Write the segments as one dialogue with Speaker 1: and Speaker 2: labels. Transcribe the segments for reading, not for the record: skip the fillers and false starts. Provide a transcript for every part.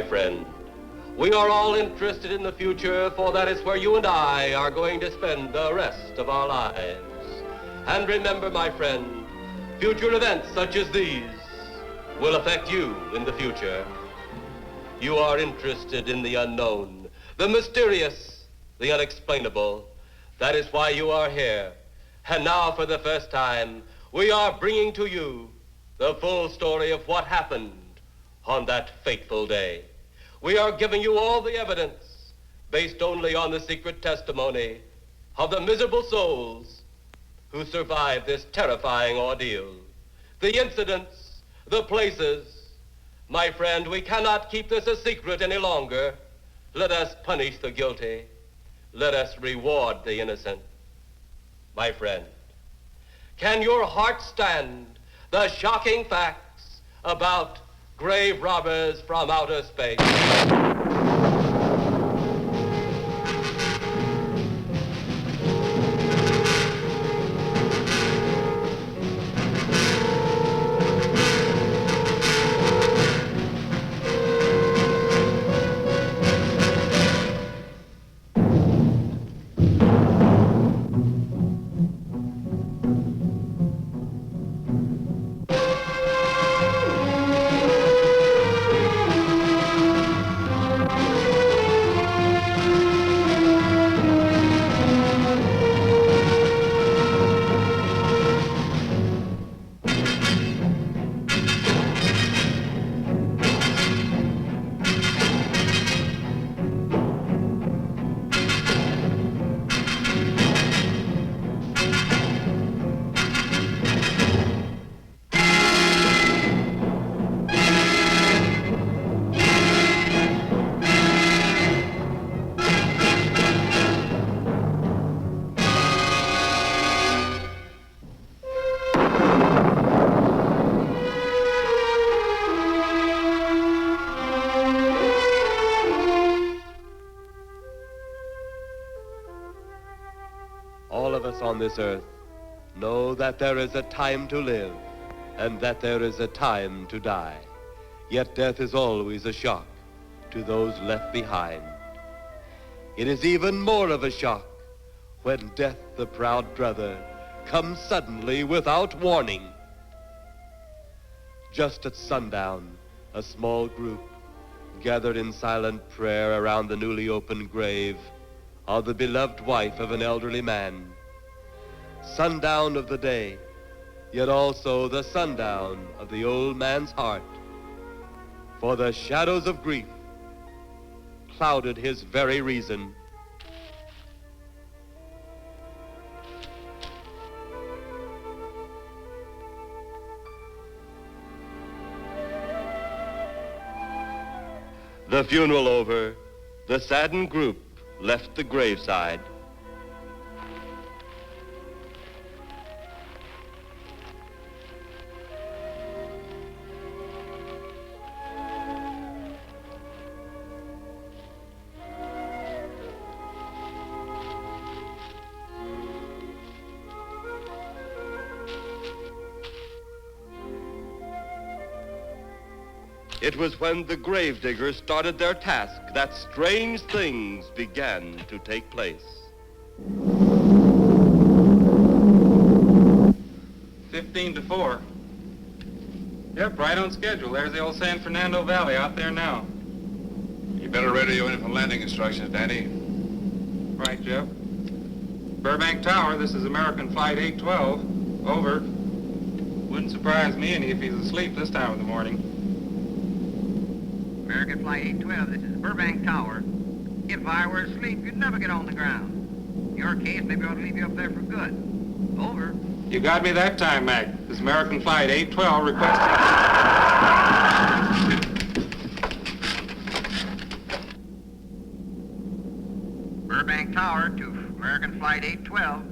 Speaker 1: my friend. We are all interested in the future, for that is where you and I are going to spend the rest of our lives. And remember, my friend, future events such as these will affect you in the future. You are interested in the unknown, the mysterious, the unexplainable. That is why you are here. And now, for the first time, we are bringing to you the full story of what happened on that fateful day. We are giving you all the evidence based only on the secret testimony of the miserable souls who survived this terrifying ordeal. The incidents, the places. My friend, we cannot keep this a secret any longer. Let us punish the guilty. Let us reward the innocent. My friend, can your heart stand the shocking facts about grave robbers from outer space? All of us on this earth know that there is a time to live and that there is a time to die. Yet death is always a shock to those left behind. It is even more of a shock when death, the proud brother, comes suddenly without warning. Just at sundown, a small group gathered in silent prayer around the newly opened grave of the beloved wife of an elderly man. Sundown of the day, yet also the sundown of the old man's heart. For the shadows of grief clouded his very reason. The funeral over, the saddened group left the graveside. It was when the gravediggers started their task that strange things began to take place.
Speaker 2: 15-4. Yep, right on schedule. There's the old San Fernando Valley out there now.
Speaker 3: You better radio in for landing instructions, Danny.
Speaker 2: Right, Jeff. Burbank Tower, this is American Flight 812. Over. Wouldn't surprise me any if he's asleep this time of the morning.
Speaker 4: American Flight 812, this is Burbank Tower. If I were asleep, you'd never get on the ground. In your case, maybe I ought to leave you up there for good. Over.
Speaker 2: You got me that time, Mac. This is American Flight 812 requesting...
Speaker 4: Burbank Tower to American Flight 812.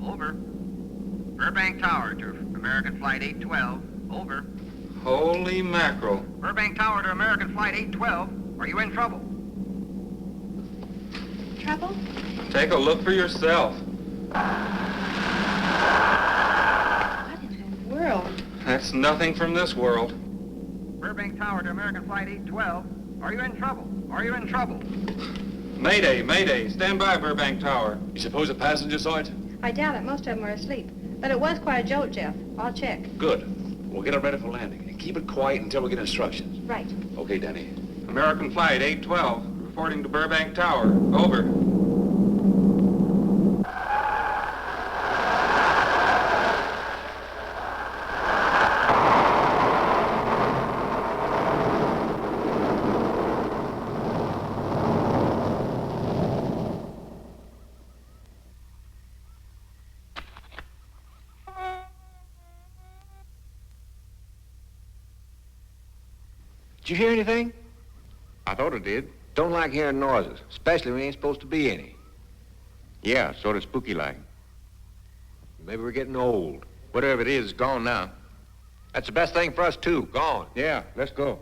Speaker 4: Over. Burbank Tower to American Flight 812. Over.
Speaker 2: Holy mackerel.
Speaker 4: Burbank Tower to American Flight 812. Are you in trouble?
Speaker 5: Trouble?
Speaker 2: Take a look for yourself.
Speaker 5: What in the world?
Speaker 2: That's nothing from this world.
Speaker 4: Burbank Tower to American Flight 812. Are you in trouble? Are you in trouble?
Speaker 2: Mayday, mayday. Stand by, Burbank Tower.
Speaker 3: You suppose a passenger saw it?
Speaker 5: I doubt it. Most of them are asleep. But it was quite a jolt, Jeff. I'll check.
Speaker 3: Good. We'll get it ready for landing. And keep it quiet until we get instructions.
Speaker 5: Right.
Speaker 3: Okay, Danny.
Speaker 2: American Flight 812, reporting to Burbank Tower. Over.
Speaker 6: Did you hear anything?
Speaker 7: I thought it did.
Speaker 6: Don't like hearing noises, especially when there ain't supposed to be any.
Speaker 7: Yeah, sort of spooky like.
Speaker 6: Maybe we're getting old.
Speaker 7: Whatever it is, it's gone now.
Speaker 6: That's the best thing for us, too. Gone.
Speaker 7: Yeah, let's go.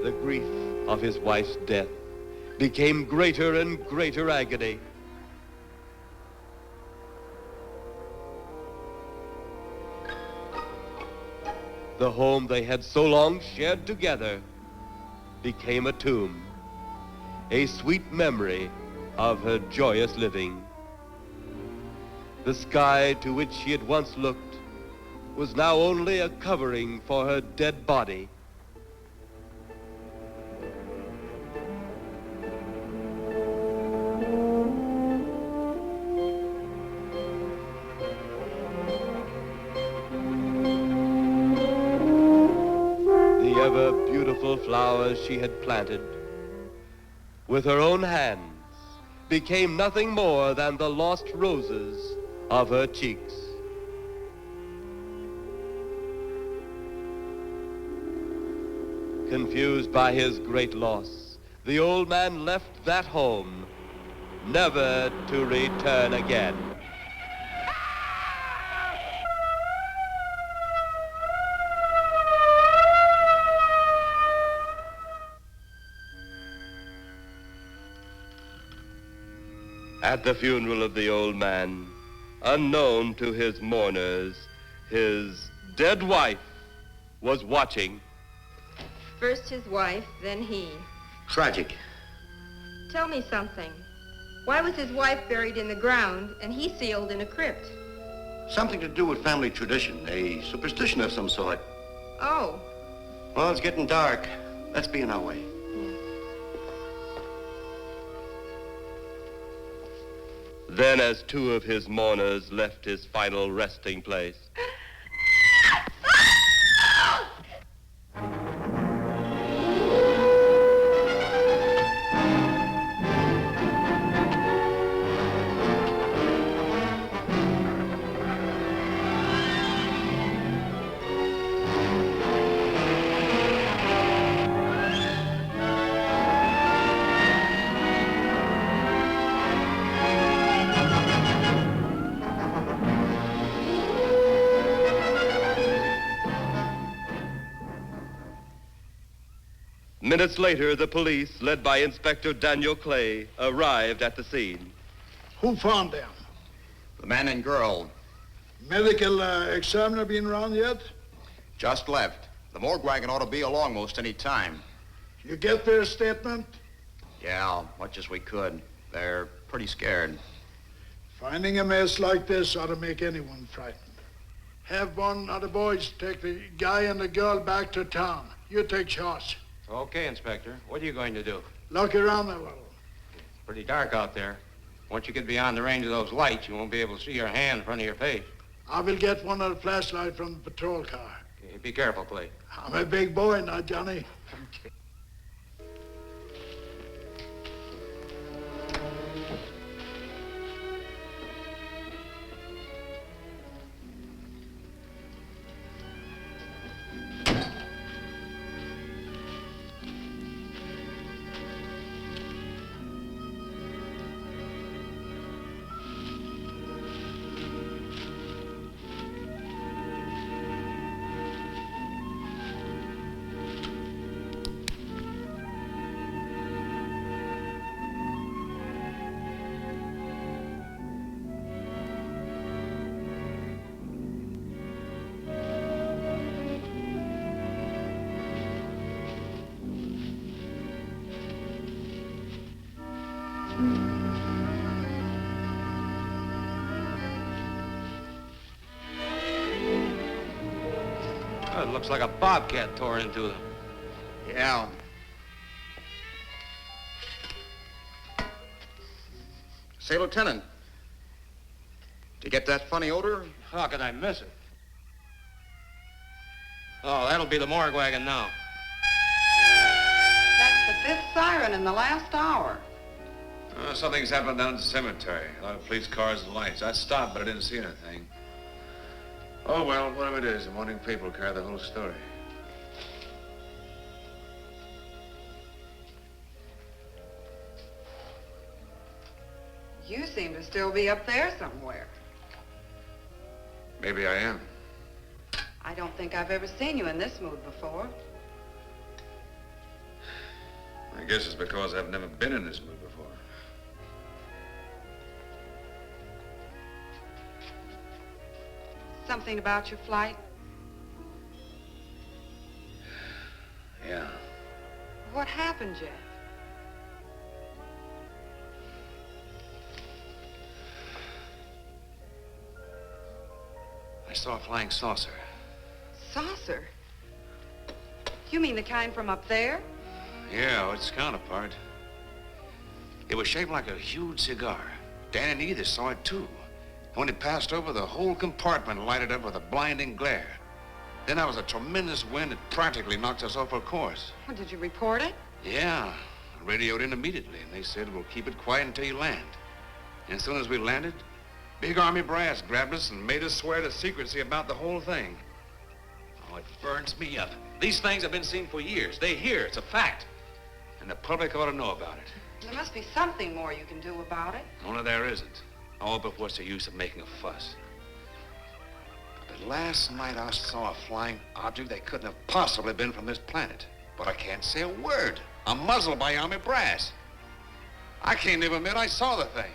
Speaker 1: The grief of his wife's death became greater and greater agony. The home they had so long shared together became a tomb, a sweet memory of her joyous living. The sky to which she had once looked was now only a covering for her dead body. The ever-beautiful flowers she had planted with her own hands became nothing more than the lost roses of her cheeks. Confused by his great loss, the old man left that home, never to return again. At the funeral of the old man, unknown to his mourners, his dead wife was watching.
Speaker 8: First his wife, then he.
Speaker 9: Tragic.
Speaker 8: Tell me something. Why was his wife buried in the ground and he sealed in a crypt?
Speaker 9: Something to do with family tradition, a superstition of some sort.
Speaker 8: Oh.
Speaker 9: Well, it's getting dark. Let's be on our way.
Speaker 1: Then, as two of his mourners left his final resting place, minutes later, the police, led by Inspector Daniel Clay, arrived at the scene.
Speaker 10: Who found them?
Speaker 7: The man and girl
Speaker 10: Medical examiner been around yet?
Speaker 7: just left. The morgue wagon ought to be along most any time.
Speaker 10: You get their statement?
Speaker 7: Yeah, much as we could. They're pretty scared.
Speaker 10: Finding a mess like this ought to make anyone frightened. Have one of the boys take the guy and the girl back to town. You take charge.
Speaker 2: Okay, Inspector. What are you going to do?
Speaker 10: Look around the world.
Speaker 2: It's pretty dark out there. Once you get beyond the range of those lights, you won't be able to see your hand in front of your face.
Speaker 10: I will get one of the flashlights from the patrol car.
Speaker 2: Okay, be careful, Clay.
Speaker 10: I'm a big boy now, Johnny.
Speaker 2: It looks like a bobcat tore into them.
Speaker 7: Yeah. Say, Lieutenant, did you get that funny odor?
Speaker 2: How could I miss it? Oh, that'll be the morgue wagon now.
Speaker 11: That's the fifth siren in the last hour.
Speaker 3: Something's happened down at the cemetery. A lot of police cars and lights. I stopped, but I didn't see anything. Oh, well, whatever it is, the morning paper will carry the whole story.
Speaker 11: You seem to still be up there somewhere.
Speaker 3: Maybe I am.
Speaker 11: I don't think I've ever seen you in this mood before.
Speaker 3: I guess it's because I've never been in this mood before.
Speaker 11: Something about your flight?
Speaker 3: Yeah.
Speaker 11: What happened, Jeff?
Speaker 3: I saw a flying saucer.
Speaker 11: Saucer? You mean the kind from up there?
Speaker 3: Yeah, its counterpart. It was shaped like a huge cigar. Dan and Edith saw it, too. When it passed over, the whole compartment lighted up with a blinding glare. Then there was a tremendous wind that practically knocked us off our course.
Speaker 11: Well, did you report it?
Speaker 3: Yeah, I radioed in immediately, and they said, we'll keep it quiet until you land. And as soon as we landed, big army brass grabbed us and made us swear to secrecy about the whole thing. Oh, it burns me up. These things have been seen for years. They hear, it's a fact. And the public ought to know about it.
Speaker 11: There must be something more you can do about it.
Speaker 3: Only there isn't. Oh, but what's the use of making a fuss? But last night I saw a flying object that couldn't have possibly been from this planet. But I can't say a word. I'm muzzled by army brass. I can't even admit I saw the thing.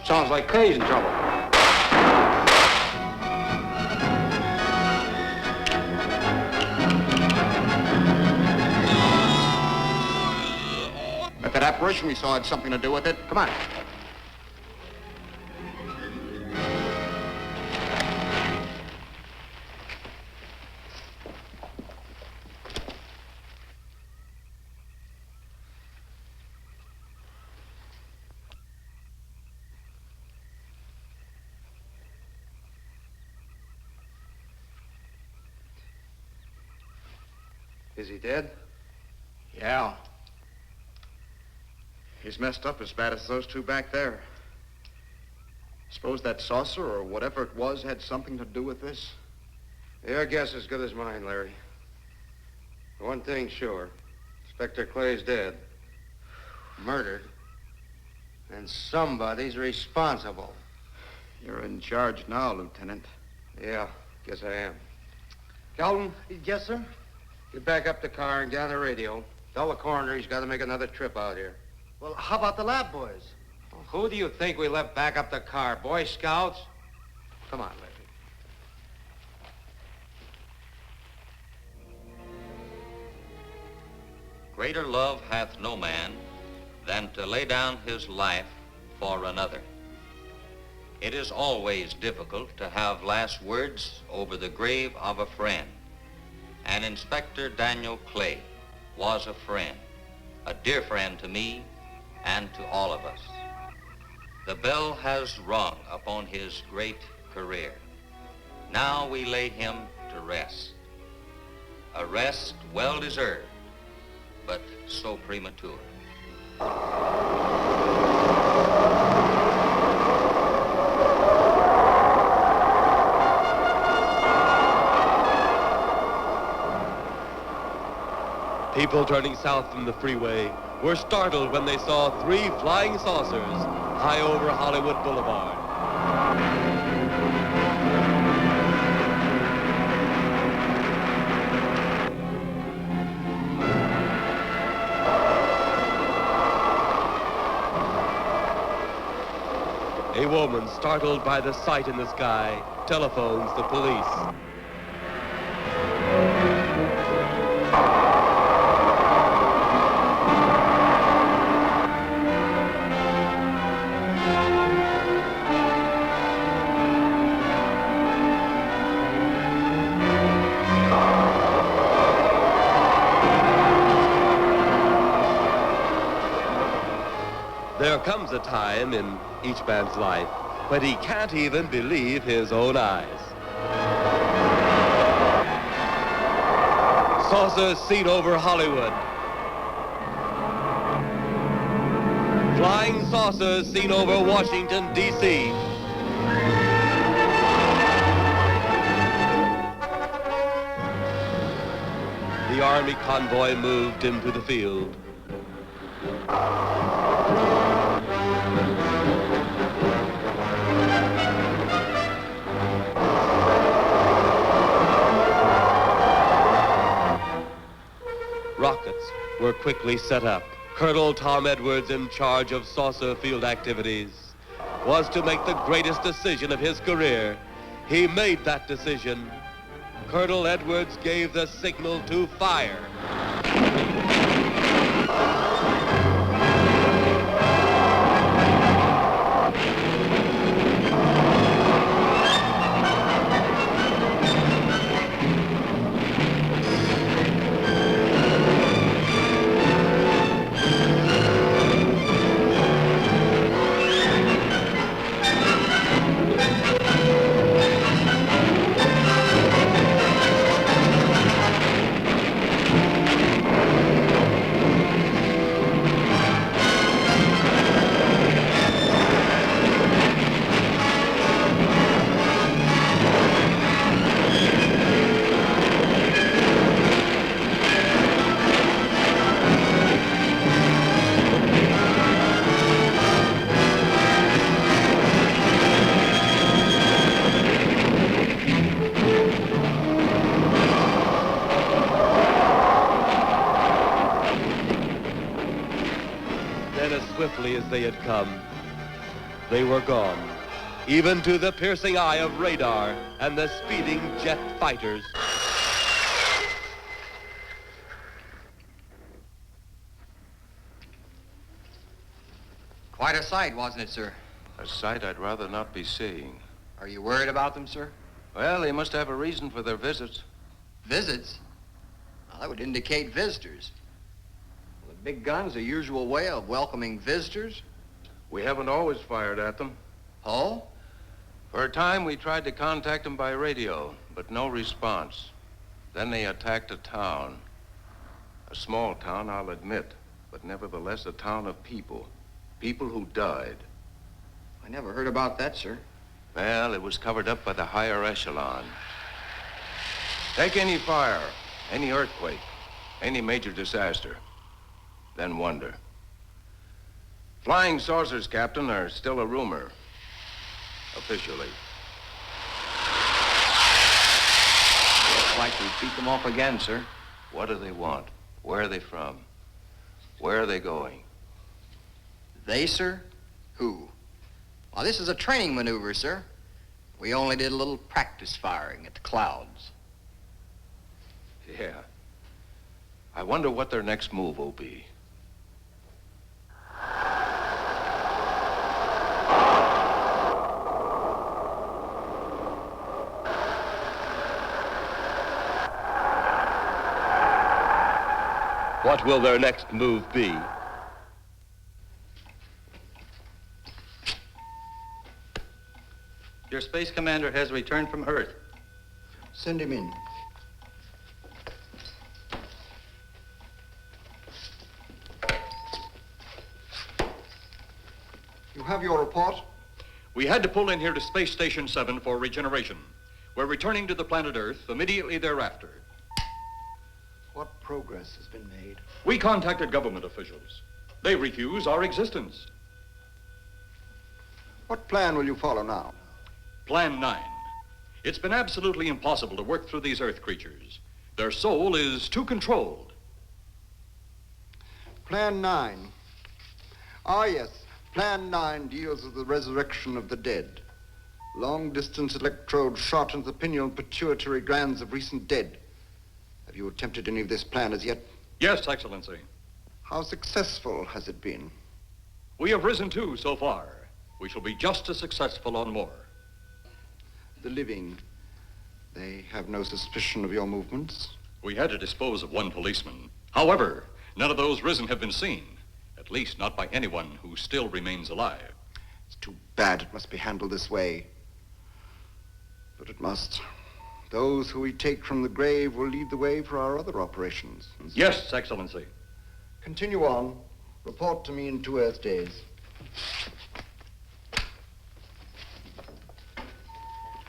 Speaker 2: Sounds like Kay's in trouble.
Speaker 7: If that apparition we saw had something to do with it, come on.
Speaker 2: Is he dead?
Speaker 7: Yeah. He's messed up as bad as those two back there. Suppose that saucer or whatever it was had something to do with this?
Speaker 3: Your guess is as good as mine, Larry. One thing's sure. Inspector Clay's dead. Murdered. And somebody's responsible.
Speaker 7: You're in charge now, Lieutenant.
Speaker 3: Yeah, guess I am. Kelton?
Speaker 10: Yes, sir?
Speaker 3: Get back up the car and get on the radio. Tell the coroner he's got to make another trip out here.
Speaker 10: Well, how about the lab boys?
Speaker 3: Well, who do you think we left back up the car? Boy Scouts? Come on, Larry.
Speaker 12: Greater love hath no man than to lay down his life for another. It is always difficult to have last words over the grave of a friend. And Inspector Daniel Clay was a friend, a dear friend to me and to all of us. The bell has rung upon his great career. Now we lay him to rest. A rest well deserved, but so premature.
Speaker 1: People turning south from the freeway were startled when they saw 3 flying saucers high over Hollywood Boulevard. A woman, startled by the sight in the sky, telephones the police. There comes a time in each man's life when he can't even believe his own eyes. Saucers seen over Hollywood. Flying saucers seen over Washington, D.C. The Army convoy moved into the field. Rockets were quickly set up. Colonel Tom Edwards, in charge of saucer field activities, was to make the greatest decision of his career. He made that decision. Colonel Edwards gave the signal to fire. As they had come, they were gone, even to the piercing eye of radar and the speeding jet fighters.
Speaker 4: Quite a sight, wasn't it, sir?
Speaker 3: A sight I'd rather not be seeing.
Speaker 4: Are you worried about them, sir?
Speaker 3: Well, they must have a reason for their visits.
Speaker 4: Visits? Well, that would indicate visitors. Well, the big gun's the usual way of welcoming visitors.
Speaker 3: We haven't always fired at them.
Speaker 4: Oh?
Speaker 3: For a time, we tried to contact them by radio, but no response. Then they attacked a town. A small town, I'll admit, but nevertheless a town of people. People who died.
Speaker 4: I never heard about that, sir.
Speaker 3: Well, it was covered up by the higher echelon. Take any fire, any earthquake, any major disaster, then wonder. Flying saucers, Captain, are still a rumor, officially.
Speaker 7: Looks like we beat them off again, sir.
Speaker 3: What do they want? Where are they from? Where are they going?
Speaker 7: They, sir? Who? Well, this is a training maneuver, sir. We only did a little practice firing at the clouds.
Speaker 3: Yeah. I wonder what their next move will be.
Speaker 1: What will their next move be?
Speaker 13: Your space commander has returned from Earth.
Speaker 9: Send him in.
Speaker 14: You have your report?
Speaker 15: We had to pull in here to Space Station 7 for regeneration. We're returning to the planet Earth immediately thereafter.
Speaker 14: What progress has been made?
Speaker 15: We contacted government officials. They refuse our existence.
Speaker 14: What plan will you follow now?
Speaker 15: Plan 9. It's been absolutely impossible to work through these Earth creatures. Their soul is too controlled.
Speaker 14: Plan 9. Ah, yes. Plan 9 deals with the resurrection of the dead. Long-distance electrode shot into the pineal pituitary glands of recent dead. Have you attempted any of this plan as yet?
Speaker 15: Yes, Excellency.
Speaker 14: How successful has it been?
Speaker 15: We have risen 2 so far. We shall be just as successful on more.
Speaker 14: The living, they have no suspicion of your movements?
Speaker 15: We had to dispose of 1 policeman. However, none of those risen have been seen. At least not by anyone who still remains alive.
Speaker 14: It's too bad it must be handled this way. But it must. Those who we take from the grave will lead the way for our other operations.
Speaker 15: Yes, Excellency.
Speaker 14: Continue on. Report to me in 2 Earth days.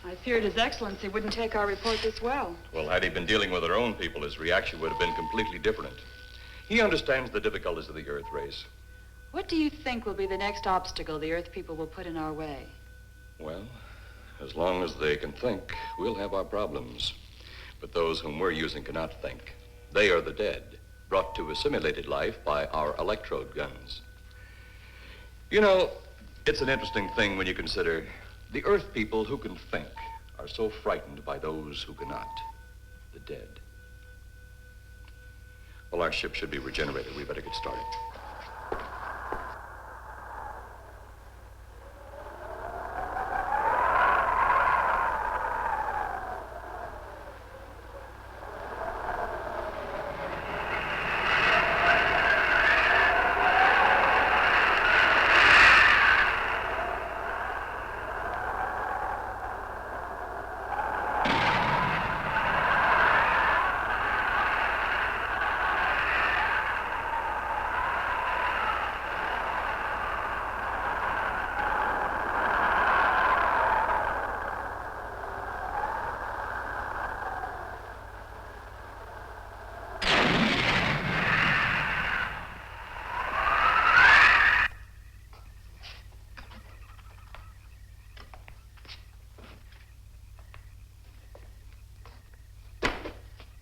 Speaker 11: I feared His Excellency wouldn't take our report this well.
Speaker 15: Well, had he been dealing with our own people, his reaction would have been completely different. He understands the difficulties of the Earth race.
Speaker 11: What do you think will be the next obstacle the Earth people will put in our way?
Speaker 15: Well, as long as they can think, we'll have our problems. But those whom we're using cannot think. They are the dead, brought to a simulated life by our electrode guns. You know, it's an interesting thing when you consider the Earth people who can think are so frightened by those who cannot, the dead. Well, our ship should be regenerated. We better get started.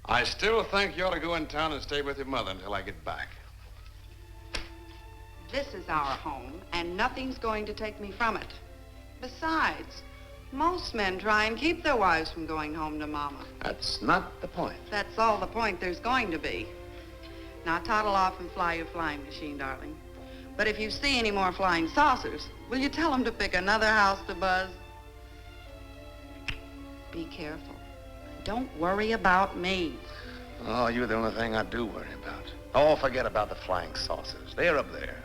Speaker 3: I still think you ought to go in town and stay with your mother until I get back.
Speaker 11: This is our home, and nothing's going to take me from it. Besides, most men try and keep their wives from going home to Mama.
Speaker 3: That's not the point.
Speaker 11: That's all the point there's going to be. Now toddle off and fly your flying machine, darling. But if you see any more flying saucers, will you tell them to pick another house to buzz? Be careful. Don't worry about me.
Speaker 3: Oh, you're the only thing I do worry about. Oh, forget about the flying saucers. They're up there.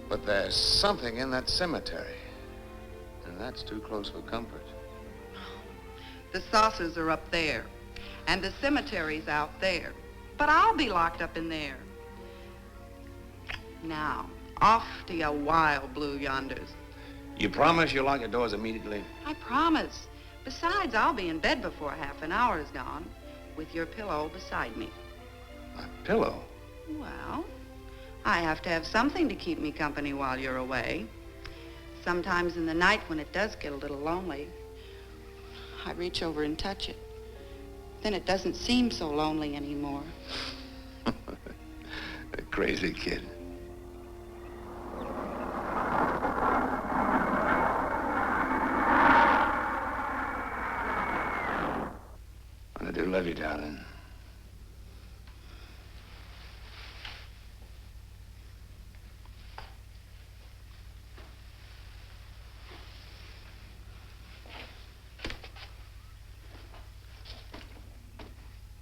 Speaker 3: But there's something in that cemetery. And that's too close for comfort.
Speaker 11: The saucers are up there, and the cemetery's out there. But I'll be locked up in there. Now, off to your wild blue yonders.
Speaker 3: You promise you'll lock your doors immediately?
Speaker 11: I promise. Besides, I'll be in bed before half an hour is gone, with your pillow beside me.
Speaker 3: My pillow?
Speaker 11: Well, I have to have something to keep me company while you're away. Sometimes in the night when it does get a little lonely, I reach over and touch it. Then it doesn't seem so lonely anymore.
Speaker 3: A crazy kid. I do love you, darling.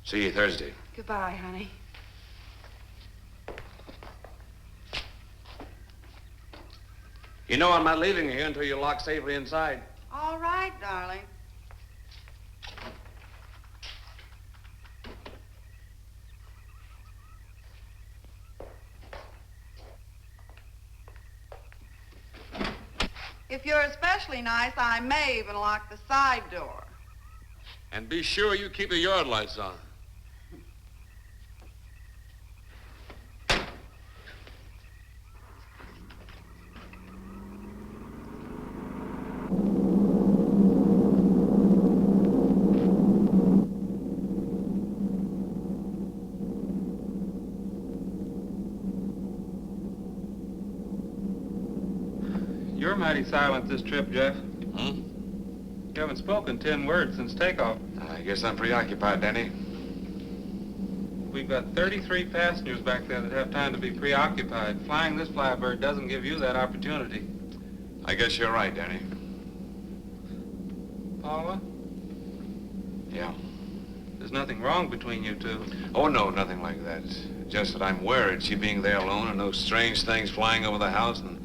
Speaker 3: See you Thursday.
Speaker 11: Goodbye, honey.
Speaker 3: You know I'm not leaving you here until you're locked safely inside.
Speaker 11: All right, darling. If you're especially nice, I may even lock the side door.
Speaker 3: And be sure you keep the yard lights on.
Speaker 2: You're mighty silent this trip, Jeff. You haven't spoken 10 words since takeoff.
Speaker 3: I guess I'm preoccupied, Danny.
Speaker 2: We've got 33 passengers back there that have time to be preoccupied. Flying this flybird doesn't give you that opportunity.
Speaker 3: I guess you're right, Danny.
Speaker 2: Paula?
Speaker 3: Yeah.
Speaker 2: There's nothing wrong between you two.
Speaker 3: Oh, no, nothing like that. Just that I'm worried, she being there alone and those strange things flying over the house and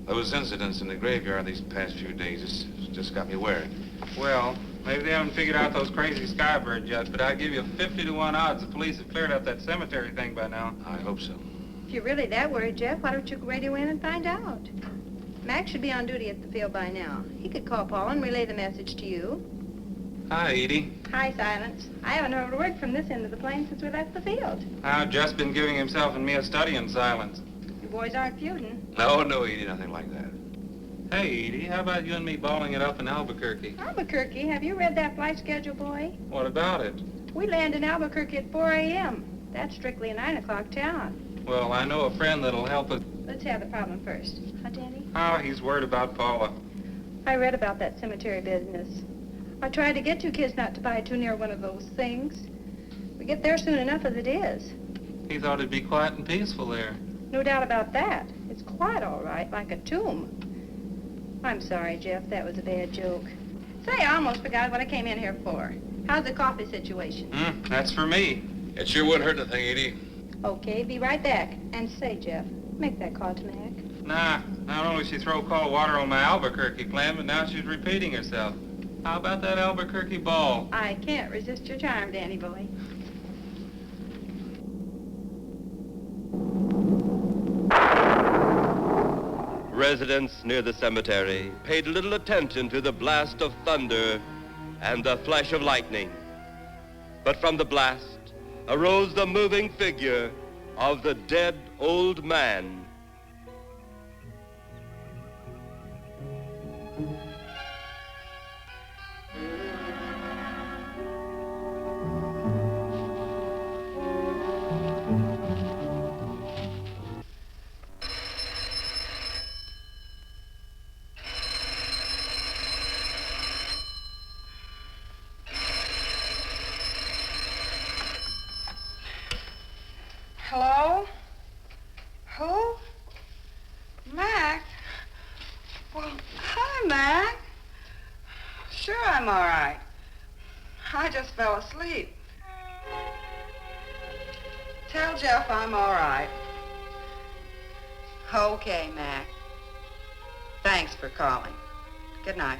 Speaker 3: those incidents in the graveyard these past few days. It's just got me worried.
Speaker 2: Well, maybe they haven't figured out those crazy skybirds yet, but I'd give you 50 to 1 odds the police have cleared up that cemetery thing by now.
Speaker 3: I hope so.
Speaker 5: If you're really that worried, Jeff, why don't you radio in and find out? Mac should be on duty at the field by now. He could call Paul and relay the message to you.
Speaker 2: Hi, Edie.
Speaker 5: Hi, Silence. I haven't heard a word from this end of the plane since we left the field.
Speaker 2: I've just been giving himself and me a study in silence.
Speaker 5: You boys aren't feuding.
Speaker 3: No, Edie, nothing like that.
Speaker 2: Hey, Edie, how about you and me balling it up in Albuquerque?
Speaker 5: Albuquerque? Have you read that flight schedule, boy?
Speaker 2: What about it?
Speaker 5: We land in Albuquerque at 4 a.m. That's strictly a 9 o'clock town.
Speaker 2: Well, I know a friend that'll help us.
Speaker 5: Let's have the problem first. Huh, Danny?
Speaker 2: Oh, he's worried about Paula.
Speaker 5: I read about that cemetery business. I tried to get you kids not to buy too near one of those things. We get there soon enough as it is.
Speaker 2: He thought it'd be quiet and peaceful there.
Speaker 5: No doubt about that. It's quite all right, like a tomb. I'm sorry, Jeff. That was a bad joke. Say, I almost forgot what I came in here for. How's the coffee situation?
Speaker 2: That's for me.
Speaker 3: It sure would hurt the thing, Edie.
Speaker 5: Okay, be right back. And say, Jeff, make that call to Mac.
Speaker 2: Nah, not only she throw cold water on my Albuquerque plan, but now she's repeating herself. How about that Albuquerque ball?
Speaker 5: I can't resist your charm, Danny boy.
Speaker 1: Residents near the cemetery paid little attention to the blast of thunder and the flash of lightning. But from the blast arose the moving figure of the dead old man.
Speaker 11: Hello? Who? Mac? Well, hi, Mac. Sure, I'm all right. I just fell asleep. Tell Jeff I'm all right. Okay, Mac. Thanks for calling. Good night.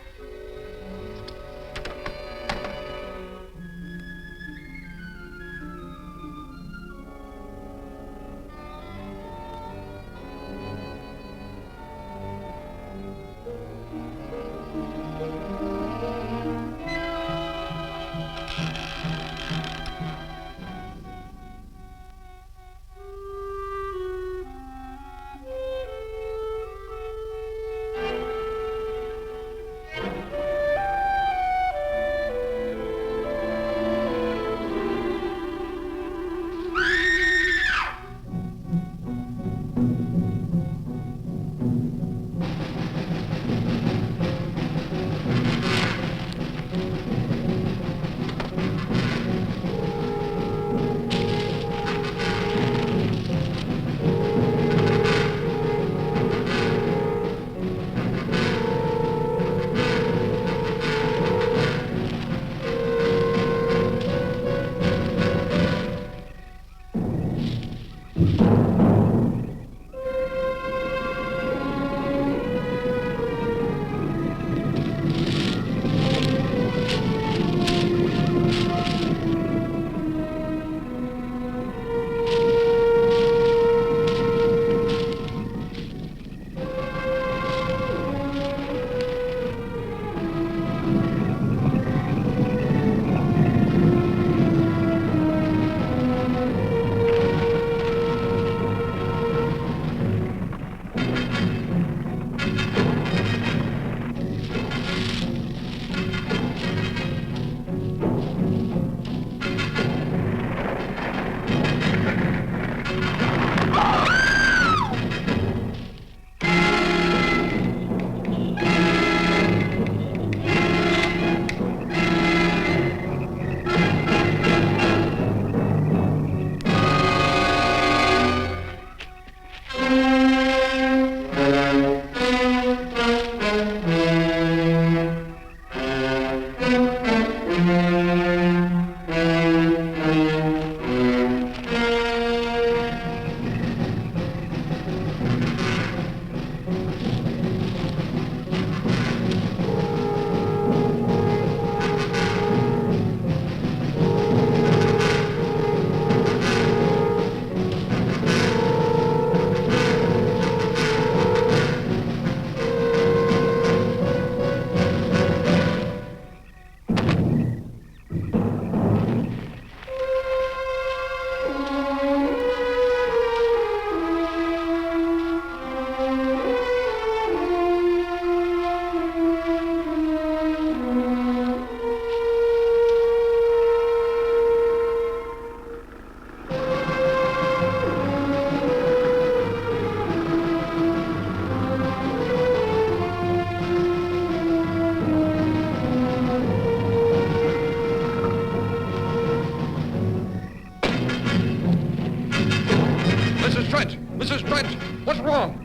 Speaker 6: What's wrong?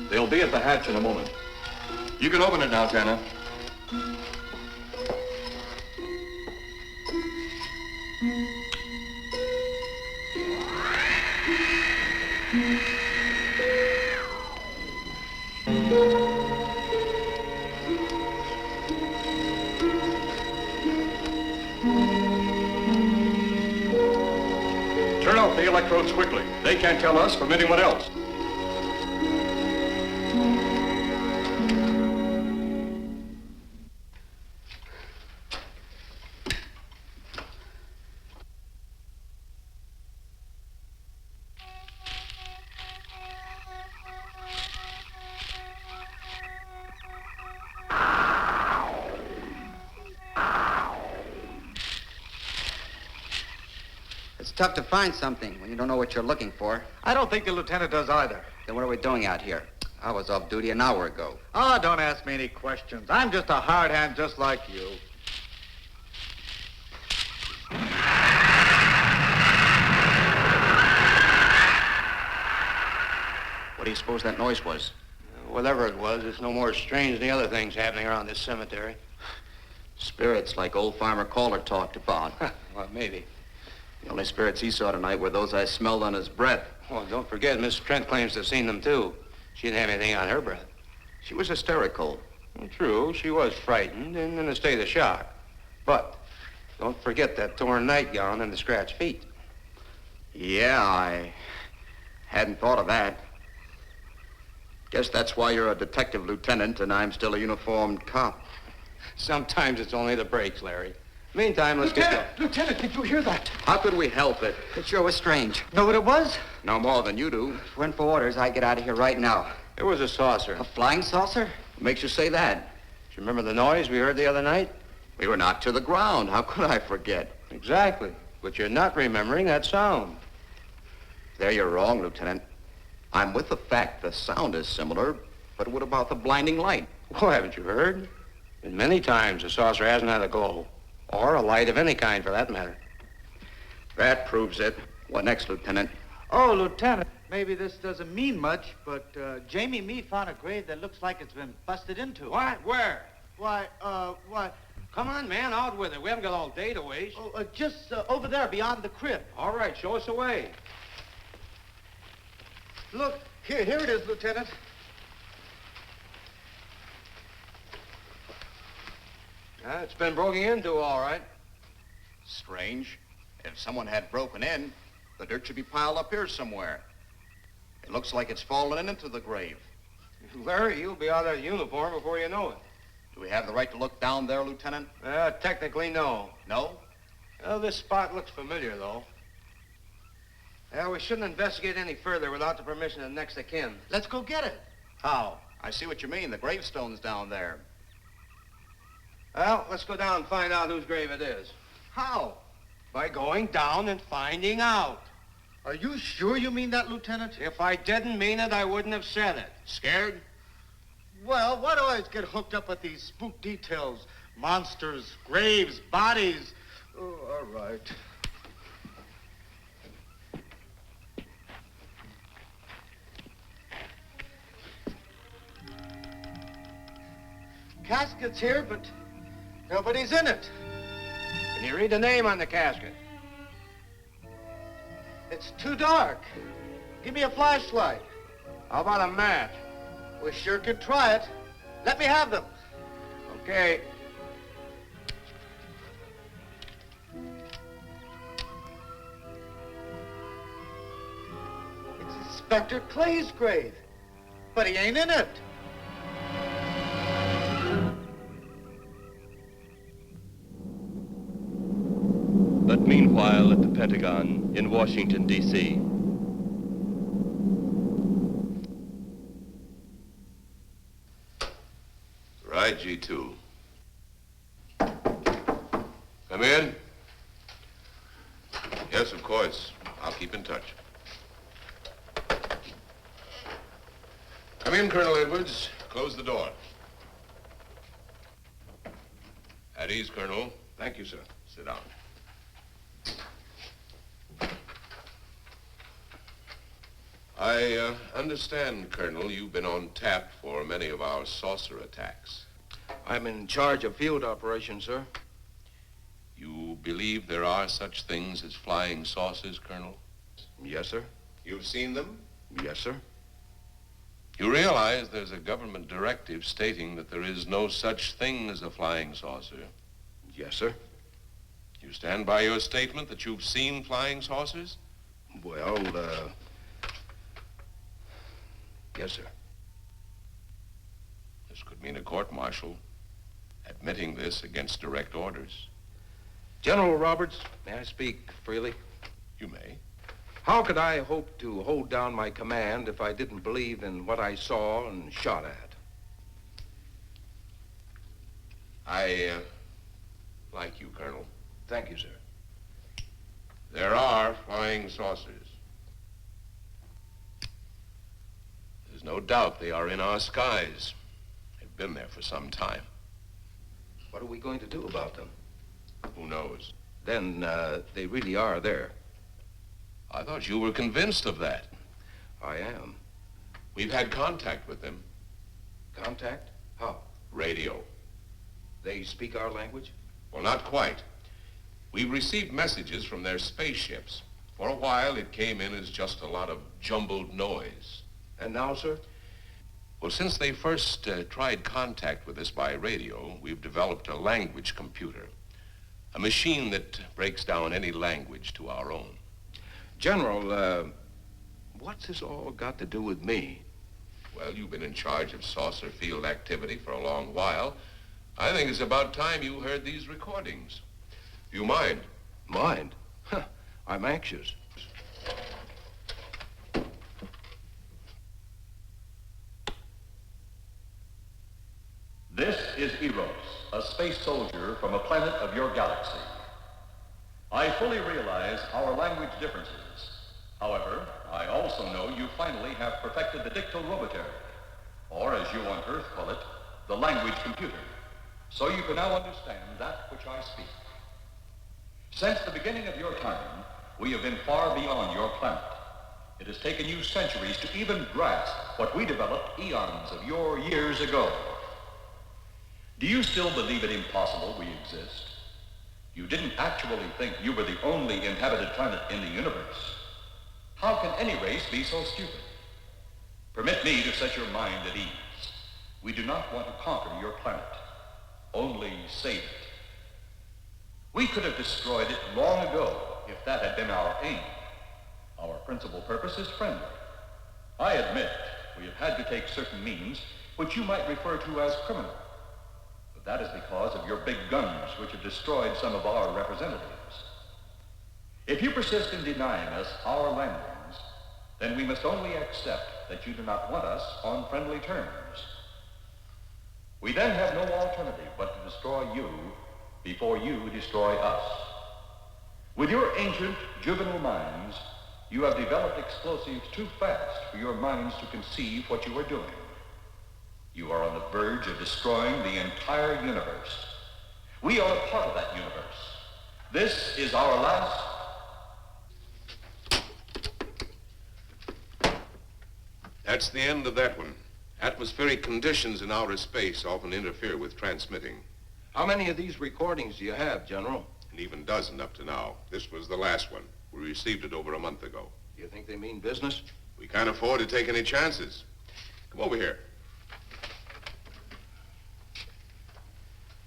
Speaker 15: They'll be at the hatch in a moment. You can open it now, Tanner. Turn off the electrodes quickly. They can't tell us from anyone else.
Speaker 7: It's tough to find something when you don't know what you're looking for.
Speaker 16: I don't think the lieutenant does either.
Speaker 7: Then what are we doing out here? I was off duty an hour ago.
Speaker 16: Oh, don't ask me any questions. I'm just a hard hand just like you.
Speaker 7: What do you suppose that noise was?
Speaker 9: Whatever it was, it's no more strange than the other things happening around this cemetery.
Speaker 7: Spirits like old Farmer Calder talked about.
Speaker 9: Well, maybe.
Speaker 7: The only spirits he saw tonight were those I smelled on his breath.
Speaker 9: Well, don't forget, Miss Trent claims to have seen them, too. She didn't have anything on her breath.
Speaker 7: She was hysterical.
Speaker 9: Well, true, she was frightened and in a state of shock. But don't forget that torn nightgown and the scratched feet.
Speaker 7: Yeah, I hadn't thought of that. Guess that's why you're a detective lieutenant and I'm still a uniformed cop.
Speaker 9: Sometimes it's only the brakes, Larry. Meantime, let's get going.
Speaker 16: Lieutenant, did you hear that?
Speaker 7: How could we help it? It sure was strange.
Speaker 16: Know what it was?
Speaker 7: No more than you do. Went for orders. I get out of here right now.
Speaker 9: It was a saucer.
Speaker 7: A flying saucer? What makes you say that?
Speaker 9: Do you remember the noise we heard the other night?
Speaker 7: We were knocked to the ground. How could I forget?
Speaker 9: Exactly. But you're not remembering that sound.
Speaker 7: There you're wrong, Lieutenant. I'm with the fact the sound is similar, but what about the blinding light?
Speaker 9: Well, haven't you heard? And many times the saucer hasn't had a glow. Or a light of any kind, for that matter.
Speaker 7: That proves it. What next, Lieutenant?
Speaker 16: Oh, Lieutenant, maybe this doesn't mean much, but Jamie and me found a grave that looks like it's been busted into.
Speaker 9: What? Where?
Speaker 16: Why,
Speaker 9: Come on, man, out with it. We haven't got all day to waste.
Speaker 16: Oh, just over there beyond the crib.
Speaker 9: All right, show us the way.
Speaker 16: Look, Here it is, Lieutenant.
Speaker 9: It's been broken into, all right.
Speaker 7: Strange. If someone had broken in, the dirt should be piled up here somewhere. It looks like it's fallen into the grave.
Speaker 9: Larry, you'll be out of that uniform before you know it.
Speaker 7: Do we have the right to look down there, Lieutenant?
Speaker 9: Technically, no.
Speaker 7: No?
Speaker 9: Well, this spot looks familiar, though. We shouldn't investigate any further without the permission of next of kin.
Speaker 16: Let's go get it.
Speaker 9: How?
Speaker 7: I see what you mean. The gravestone's down there.
Speaker 9: Well, let's go down and find out whose grave it is.
Speaker 16: How?
Speaker 9: By going down and finding out.
Speaker 16: Are you sure you mean that, Lieutenant?
Speaker 9: If I didn't mean it, I wouldn't have said it. Scared?
Speaker 16: Well, why do I always get hooked up with these spook details? Monsters, graves, bodies. Oh, all right. Casket's here, but nobody's in it.
Speaker 9: Can you read the name on the casket?
Speaker 16: It's too dark. Give me a flashlight.
Speaker 9: How about a match?
Speaker 16: We sure could try it. Let me have them.
Speaker 9: Okay.
Speaker 16: It's Inspector Clay's grave, but he ain't in it.
Speaker 1: But meanwhile, at the Pentagon in Washington, D.C.,
Speaker 15: Right, G2. Come in. Yes, of course. I'll keep in touch. Come in, Colonel Edwards. Close the door. At ease, Colonel.
Speaker 3: Thank you, sir.
Speaker 15: Sit down. I understand, Colonel, you've been on tap for many of our saucer attacks.
Speaker 9: I'm in charge of field operations, sir.
Speaker 15: You believe there are such things as flying saucers, Colonel?
Speaker 9: Yes, sir.
Speaker 15: You've seen them?
Speaker 9: Yes, sir.
Speaker 15: You realize there's a government directive stating that there is no such thing as a flying saucer?
Speaker 9: Yes, sir.
Speaker 15: You stand by your statement that you've seen flying saucers?
Speaker 9: Well, yes, sir.
Speaker 15: This could mean a court-martial, admitting this against direct orders.
Speaker 9: General Roberts, may I speak freely?
Speaker 15: You may.
Speaker 9: How could I hope to hold down my command if I didn't believe in what I saw and shot at?
Speaker 15: I like you, Colonel.
Speaker 9: Thank you, sir.
Speaker 15: There are flying saucers. There's no doubt they are in our skies. They've been there for some time.
Speaker 9: What are we going to do about them?
Speaker 15: Who knows?
Speaker 9: Then, they really are there.
Speaker 15: I thought you were convinced of that.
Speaker 9: I am.
Speaker 15: We've had contact with them.
Speaker 9: Contact? How?
Speaker 15: Radio.
Speaker 9: They speak our language?
Speaker 15: Well, not quite. We've received messages from their spaceships. For a while, it came in as just a lot of jumbled noise.
Speaker 9: And now, sir?
Speaker 15: Well, since they first tried contact with us by radio, we've developed a language computer. A machine that breaks down any language to our own.
Speaker 9: General, what's this all got to do with me?
Speaker 15: Well, you've been in charge of saucer field activity for a long while. I think it's about time you heard these recordings. Do you mind?
Speaker 9: Mind? Huh, I'm anxious.
Speaker 17: This is Eros, a space soldier from a planet of your galaxy. I fully realize our language differences. However, I also know you finally have perfected the dictorobotery, or as you on Earth call it, the language computer. So you can now understand that which I speak. Since the beginning of your time, we have been far beyond your planet. It has taken you centuries to even grasp what we developed eons of your years ago. Do you still believe it impossible we exist? You didn't actually think you were the only inhabited planet in the universe. How can any race be so stupid? Permit me to set your mind at ease. We do not want to conquer your planet, only save it. We could have destroyed it long ago if that had been our aim. Our principal purpose is friendly. I admit we have had to take certain means which you might refer to as criminal. But that is because of your big guns which have destroyed some of our representatives. If you persist in denying us our landings, then we must only accept that you do not want us on friendly terms. We then have no alternative but to destroy you before you destroy us. With your ancient juvenile minds, you have developed explosives too fast for your minds to conceive what you are doing. You are on the verge of destroying the entire universe. We are a part of that universe. This is our last...
Speaker 3: That's the end of that one. Atmospheric conditions in outer space often interfere with transmitting.
Speaker 9: How many of these recordings do you have, General?
Speaker 3: An even dozen up to now. This was the last one. We received it over a month ago.
Speaker 9: Do you think they mean business?
Speaker 3: We can't afford to take any chances. Come over here.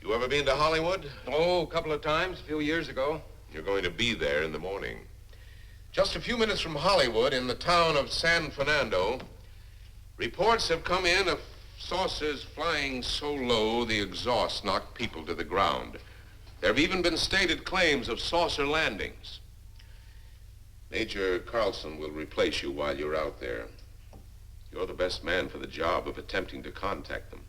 Speaker 3: You ever been to Hollywood?
Speaker 9: Oh, a couple of times, a few years ago.
Speaker 3: You're going to be there in the morning. Just a few minutes from Hollywood, in the town of San Fernando, reports have come in of saucers flying so low the exhaust knocked people to the ground. There have even been stated claims of saucer landings. Major Carlson will replace you while you're out there. You're the best man for the job of attempting to contact them.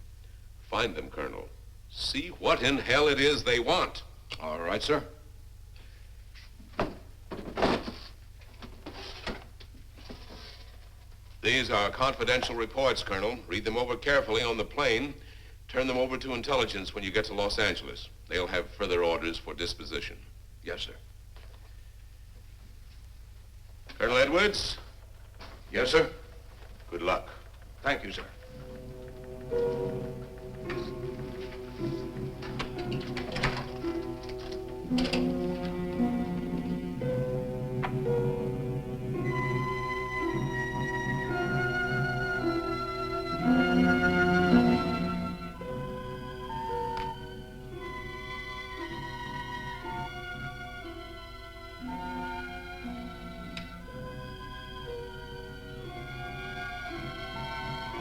Speaker 3: Find them, Colonel. See what in hell it is they want.
Speaker 9: All right, sir.
Speaker 3: These are confidential reports, Colonel. Read them over carefully on the plane. Turn them over to intelligence when you get to Los Angeles. They'll have further orders for disposition.
Speaker 9: Yes, sir.
Speaker 3: Colonel Edwards?
Speaker 9: Yes, sir.
Speaker 3: Good luck.
Speaker 9: Thank you, sir.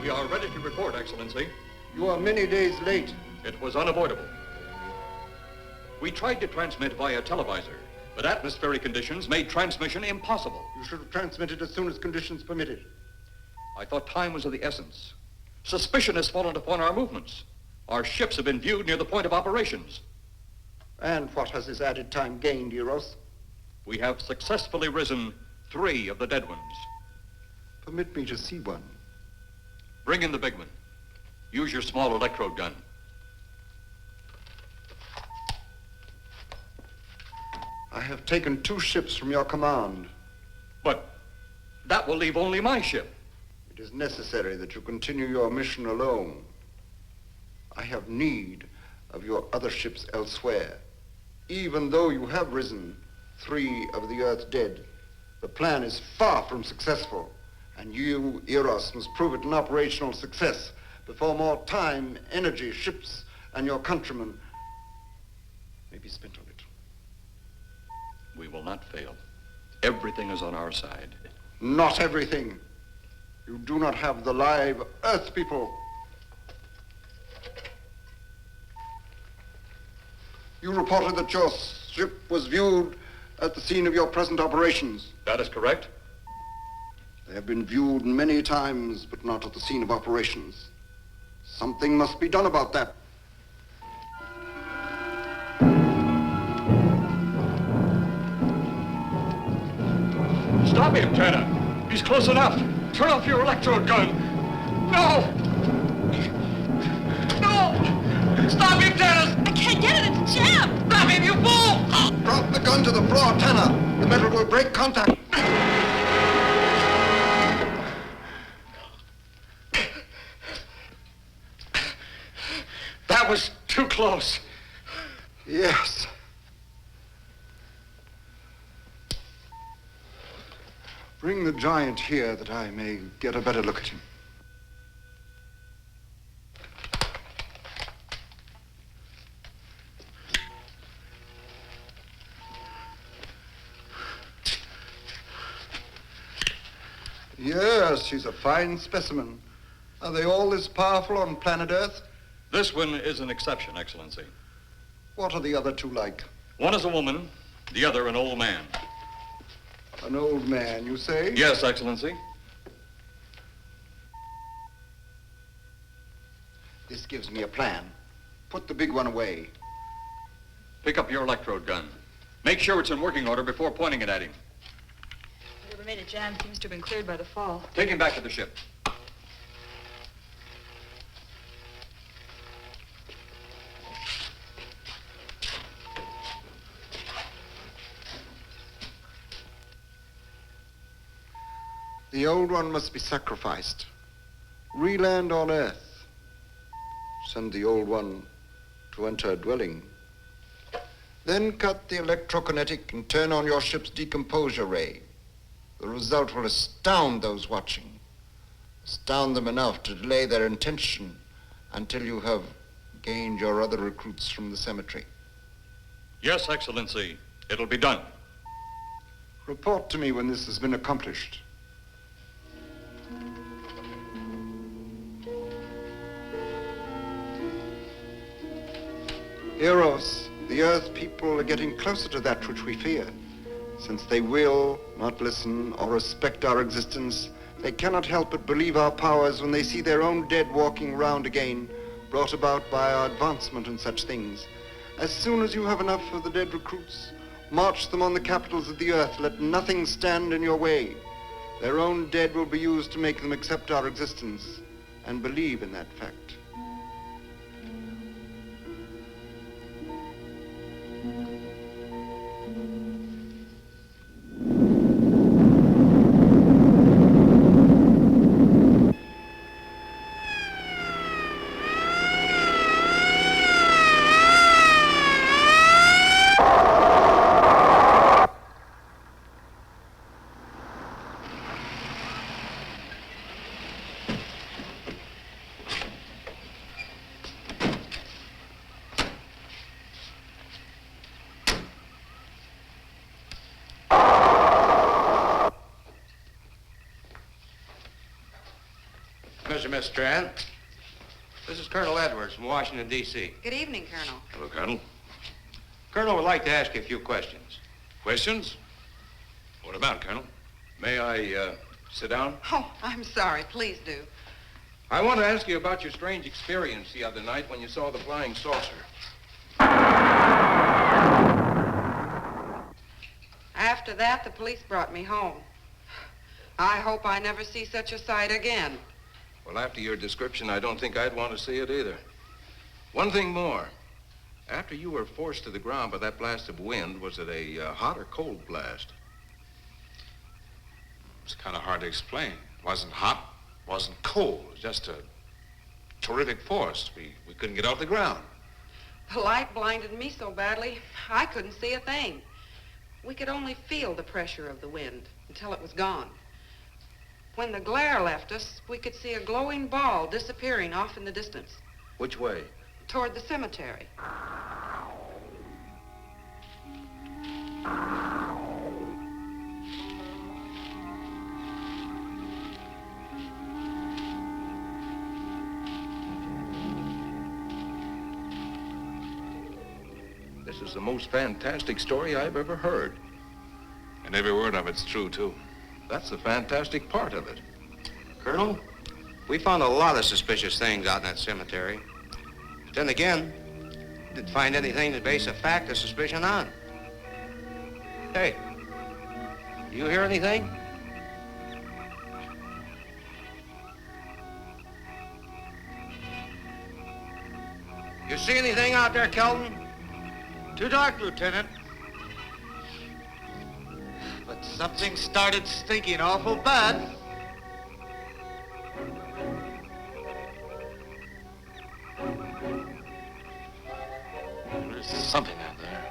Speaker 17: We are ready to report, Excellency.
Speaker 14: You are many days late.
Speaker 17: It was unavoidable. We tried to transmit via televisor, but atmospheric conditions made transmission impossible.
Speaker 14: You should have transmitted as soon as conditions permitted.
Speaker 17: I thought time was of the essence. Suspicion has fallen upon our movements. Our ships have been viewed near the point of operations.
Speaker 14: And what has this added time gained, Eros?
Speaker 17: We have successfully risen 3 of the dead ones.
Speaker 14: Permit me to see one.
Speaker 17: Bring in the big one. Use your small electrode gun.
Speaker 14: I have taken 2 ships from your command.
Speaker 17: But that will leave only my ship.
Speaker 14: It is necessary that you continue your mission alone. I have need of your other ships elsewhere. Even though you have risen 3 of the Earth's dead, the plan is far from successful. And you, Eros, must prove it an operational success before more time, energy, ships, and your countrymen may be spent on it.
Speaker 17: We will not fail. Everything is on our side.
Speaker 14: Not everything. You do not have the live Earth people. You reported that your ship was viewed at the scene of your present operations.
Speaker 17: That is correct.
Speaker 14: They have been viewed many times, but not at the scene of operations. Something must be done about that.
Speaker 17: Stop him, Tanner. He's close enough. Turn off your electrode gun. No! No! Stop him, Tanner!
Speaker 18: I can't get it. It's jammed.
Speaker 17: Stop him, you fool!
Speaker 14: Drop the gun to the floor, Tanner. The metal will break contact.
Speaker 17: That was too close.
Speaker 14: Yes. Bring the giant here that I may get a better look at him. she's a fine specimen. Are they all this powerful on planet Earth?
Speaker 17: This one is an exception, Excellency.
Speaker 14: What are the other two like?
Speaker 17: One is a woman, the other an old man.
Speaker 14: An old man, you say?
Speaker 17: Yes, Excellency.
Speaker 14: This gives me a plan. Put the big one away.
Speaker 17: Pick up your electrode gun. Make sure it's in working order before pointing it at him.
Speaker 18: Whatever made it jam seems to have been cleared by the fall.
Speaker 17: Take him back to the ship.
Speaker 14: The old one must be sacrificed. Re-land on Earth. Send the old one to enter a dwelling. Then cut the electrokinetic and turn on your ship's decomposure ray. The result will astound those watching. Astound them enough to delay their intention until you have gained your other recruits from the cemetery.
Speaker 17: Yes, Excellency. It'll be done.
Speaker 14: Report to me when this has been accomplished. Eros, the Earth people are getting closer to that which we fear. Since they will not listen or respect our existence, they cannot help but believe our powers when they see their own dead walking round again, brought about by our advancement and such things. As soon as you have enough of the dead recruits, march them on the capitals of the Earth. Let nothing stand in your way. Their own dead will be used to make them accept our existence and believe in that fact.
Speaker 9: Miss Strand. This is Colonel Edwards from Washington, D.C.
Speaker 11: Good evening, Colonel.
Speaker 3: Hello, Colonel.
Speaker 9: Colonel would like to ask you a few questions.
Speaker 3: Questions? What about, Colonel? May I sit down?
Speaker 11: Oh, I'm sorry. Please do.
Speaker 3: I want to ask you about your strange experience the other night when you saw the flying saucer.
Speaker 11: After that, the police brought me home. I hope I never see such a sight again.
Speaker 3: Well, after your description, I don't think I'd want to see it either. One thing more. After you were forced to the ground by that blast of wind, was it a hot or cold blast?
Speaker 19: It's kind of hard to explain. It wasn't hot, wasn't cold. It was just a terrific force. We couldn't get off the ground.
Speaker 11: The light blinded me so badly, I couldn't see a thing. We could only feel the pressure of the wind until it was gone. When the glare left us, we could see a glowing ball disappearing off in the distance.
Speaker 3: Which way?
Speaker 11: Toward the cemetery.
Speaker 3: This is the most fantastic story I've ever heard.
Speaker 19: And every word of it's true, too.
Speaker 3: That's the fantastic part of it.
Speaker 9: Colonel, we found a lot of suspicious things out in that cemetery. But then again, didn't find anything to base a fact or suspicion on. Hey, you hear anything? You see anything out there, Kelton?
Speaker 16: Too dark, Lieutenant. But something started stinking awful bad.
Speaker 19: There's something out there.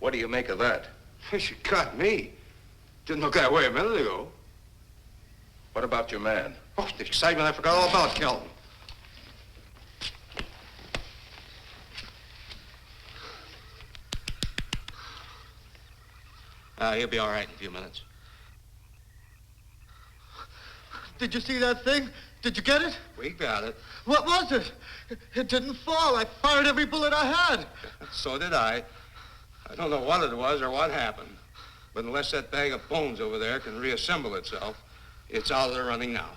Speaker 3: What do you make of that?
Speaker 9: She got me. Didn't look that way a minute ago.
Speaker 3: What about your man?
Speaker 9: Oh, the excitement, I forgot all about Kelton. He'll be all right in a few minutes.
Speaker 16: Did you see that thing? Did you get it?
Speaker 9: We got it.
Speaker 16: What was it? It didn't fall. I fired every bullet I had.
Speaker 9: So did I. I don't know what it was or what happened. But unless that bag of bones over there can reassemble itself, it's out of the running now.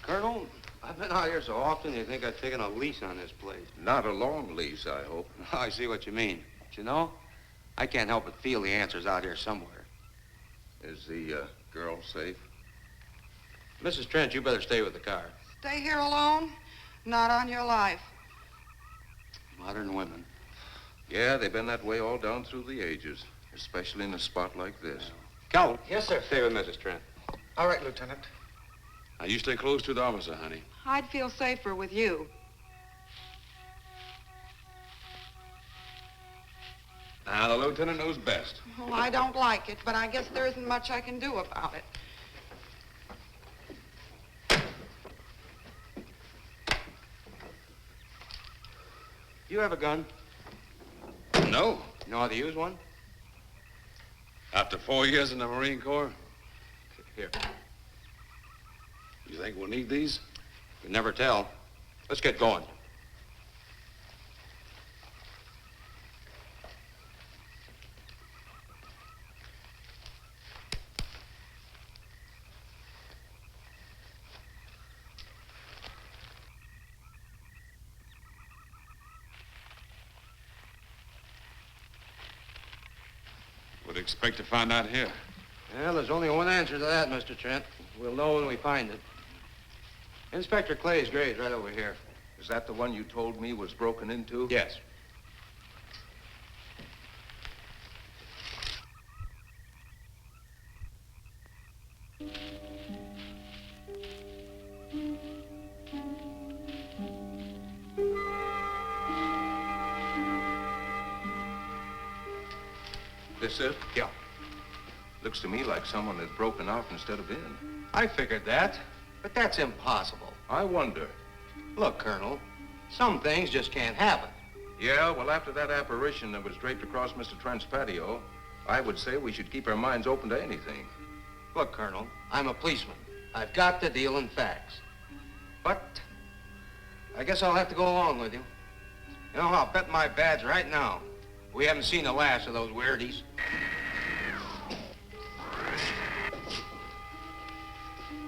Speaker 9: Colonel, I've been out here so often, you think I've taken a lease on this place.
Speaker 3: Not a long lease, I hope.
Speaker 9: I see what you mean. But you know, I can't help but feel the answer's out here somewhere.
Speaker 3: Is the girl safe?
Speaker 9: Mrs. Trent, you better stay with the car.
Speaker 11: Stay here alone? Not on your life.
Speaker 9: Modern women.
Speaker 3: Yeah, they've been that way all down through the ages, especially in a spot like this.
Speaker 9: Calvin.
Speaker 16: Yes, sir.
Speaker 9: Stay with Mrs. Trent.
Speaker 16: All right, Lieutenant.
Speaker 3: Now, you stay close to the officer, honey.
Speaker 11: I'd feel safer with you.
Speaker 3: Now, the lieutenant knows best.
Speaker 11: Well, I don't like it, but I guess there isn't much I can do about it.
Speaker 9: You have a gun?
Speaker 3: No.
Speaker 9: You know how to use one?
Speaker 3: After 4 years in the Marine Corps?
Speaker 9: Here.
Speaker 3: You think we'll need these?
Speaker 9: You never tell. Let's get going.
Speaker 3: Would expect to find out here.
Speaker 9: Well, there's only one answer to that, Mr. Trent. We'll know when we find it. Inspector Clay's grave's right over here.
Speaker 3: Is that the one you told me was broken into?
Speaker 9: Yes.
Speaker 3: This it?
Speaker 9: Yeah.
Speaker 3: Looks to me like someone had broken out instead of in.
Speaker 9: I figured that, but that's impossible.
Speaker 3: I wonder.
Speaker 9: Look, Colonel, some things just can't happen.
Speaker 3: Yeah, well, after that apparition that was draped across Mr. Trent's patio, I would say we should keep our minds open to anything.
Speaker 9: Look, Colonel, I'm a policeman. I've got to deal in facts. But I guess I'll have to go along with you. You know, I'll bet my badge right now we haven't seen the last of those weirdies.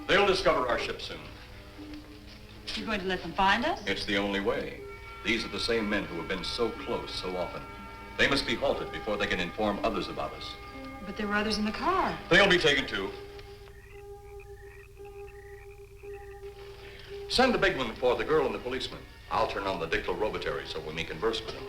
Speaker 15: They'll discover our ship soon.
Speaker 18: You're going to let them find us?
Speaker 15: It's the only way. These are the same men who have been so close so often. They must be halted before they can inform others about us.
Speaker 18: But there were others in the car.
Speaker 15: They'll be taken too. Send the big one for the girl and the policeman. I'll turn on the dictorobatary so we may converse with them.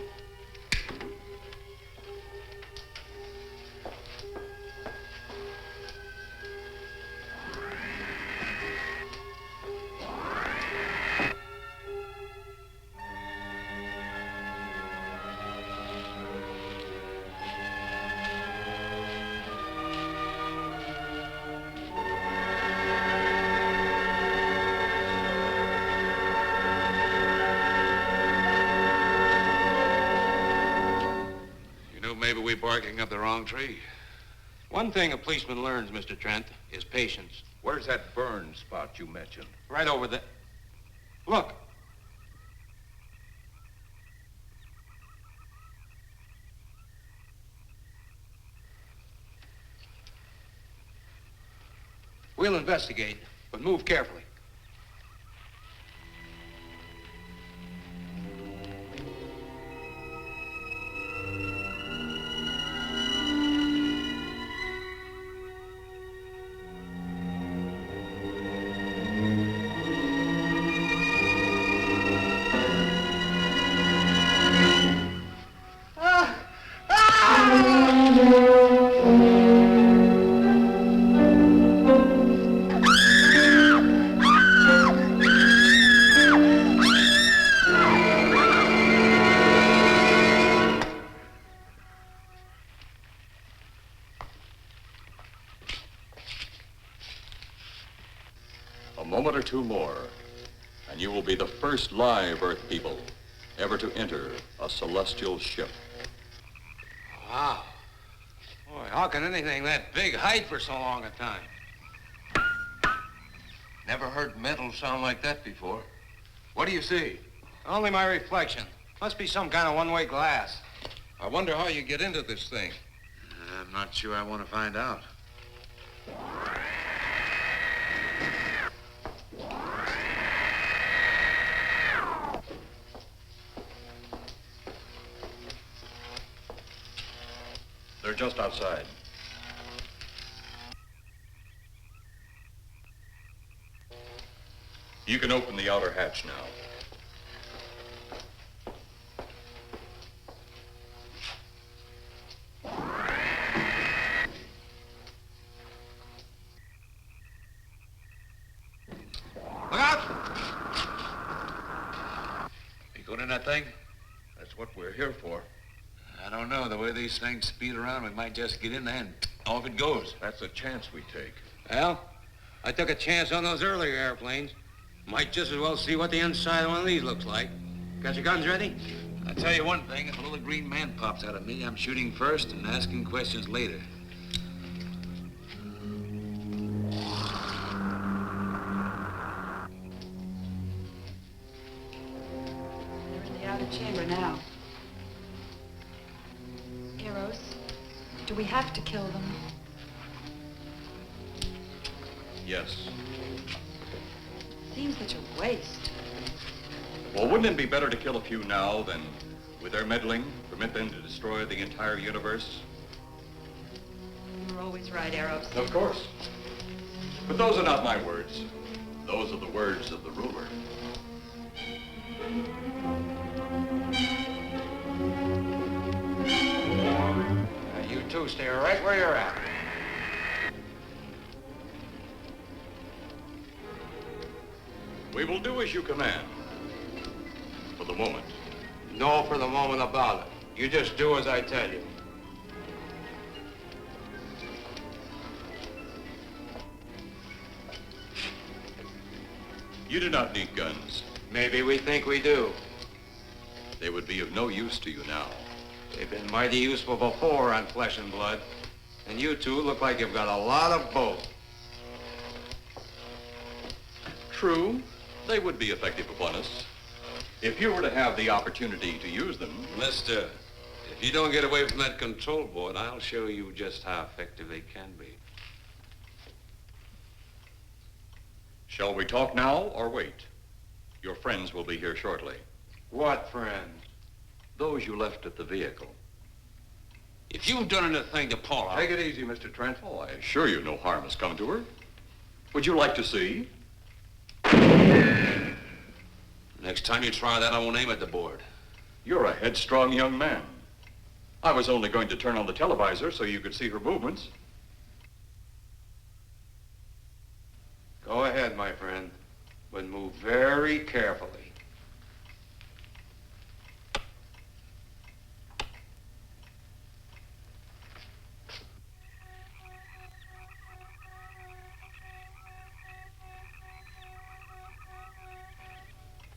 Speaker 3: Maybe we're barking up the wrong tree.
Speaker 9: One thing a policeman learns, Mr. Trent, is patience.
Speaker 3: Where's that burn spot you mentioned?
Speaker 9: Right over there. Look. We'll investigate, but move carefully.
Speaker 15: moment or two more, and you will be the first live Earth people ever to enter a celestial ship.
Speaker 9: Wow. Boy, how can anything that big hide for so long a time?
Speaker 3: Never heard metal sound like that before. What do you see?
Speaker 9: Only my reflection. Must be some kind of one-way glass.
Speaker 3: I wonder how you get into this thing. I'm not sure I want to find out.
Speaker 15: They're just outside. You can open the outer hatch now.
Speaker 9: Look out!
Speaker 3: You going in that thing? That's what we're here for. I don't know. The way these things speed around, we might just get in there and off it goes.
Speaker 15: That's a chance we take.
Speaker 9: Well, I took a chance on those earlier airplanes. Might just as well see what the inside of one of these looks like. Got your guns ready?
Speaker 3: I'll tell you one thing. If a little green man pops out of me, I'm shooting first and asking questions later.
Speaker 18: They're in the outer chamber now. Eros, do we have to kill them?
Speaker 15: Yes.
Speaker 18: Seems such a waste.
Speaker 15: Well, wouldn't it be better to kill a few now than, with their meddling, permit them to destroy the entire universe?
Speaker 18: You're always right, Eros.
Speaker 15: Of course. But those are not my words. Those are the words of the ruler.
Speaker 9: You two stay right where you're at.
Speaker 15: We will do as you command. For the moment.
Speaker 9: No for the moment about it. You just do as I tell you.
Speaker 15: You do not need guns.
Speaker 9: Maybe we think we do.
Speaker 15: They would be of no use to you now.
Speaker 9: They've been mighty useful before on flesh and blood. And you two look like you've got a lot of both.
Speaker 15: True, they would be effective upon us. If you were to have the opportunity to use them.
Speaker 9: Mister, if you don't get away from that control board, I'll show you just how effective they can be.
Speaker 15: Shall we talk now or wait? Your friends will be here shortly.
Speaker 9: What friend?
Speaker 15: Those you left at the vehicle.
Speaker 9: If you've done anything to Paula...
Speaker 15: Take it easy, Mr. Trent. Oh, I assure you no harm has come to her. Would you like to see?
Speaker 9: Next time you try that, I won't aim at the board.
Speaker 15: You're a headstrong young man. I was only going to turn on the televisor so you could see her movements.
Speaker 9: Go ahead, my friend, but move very carefully.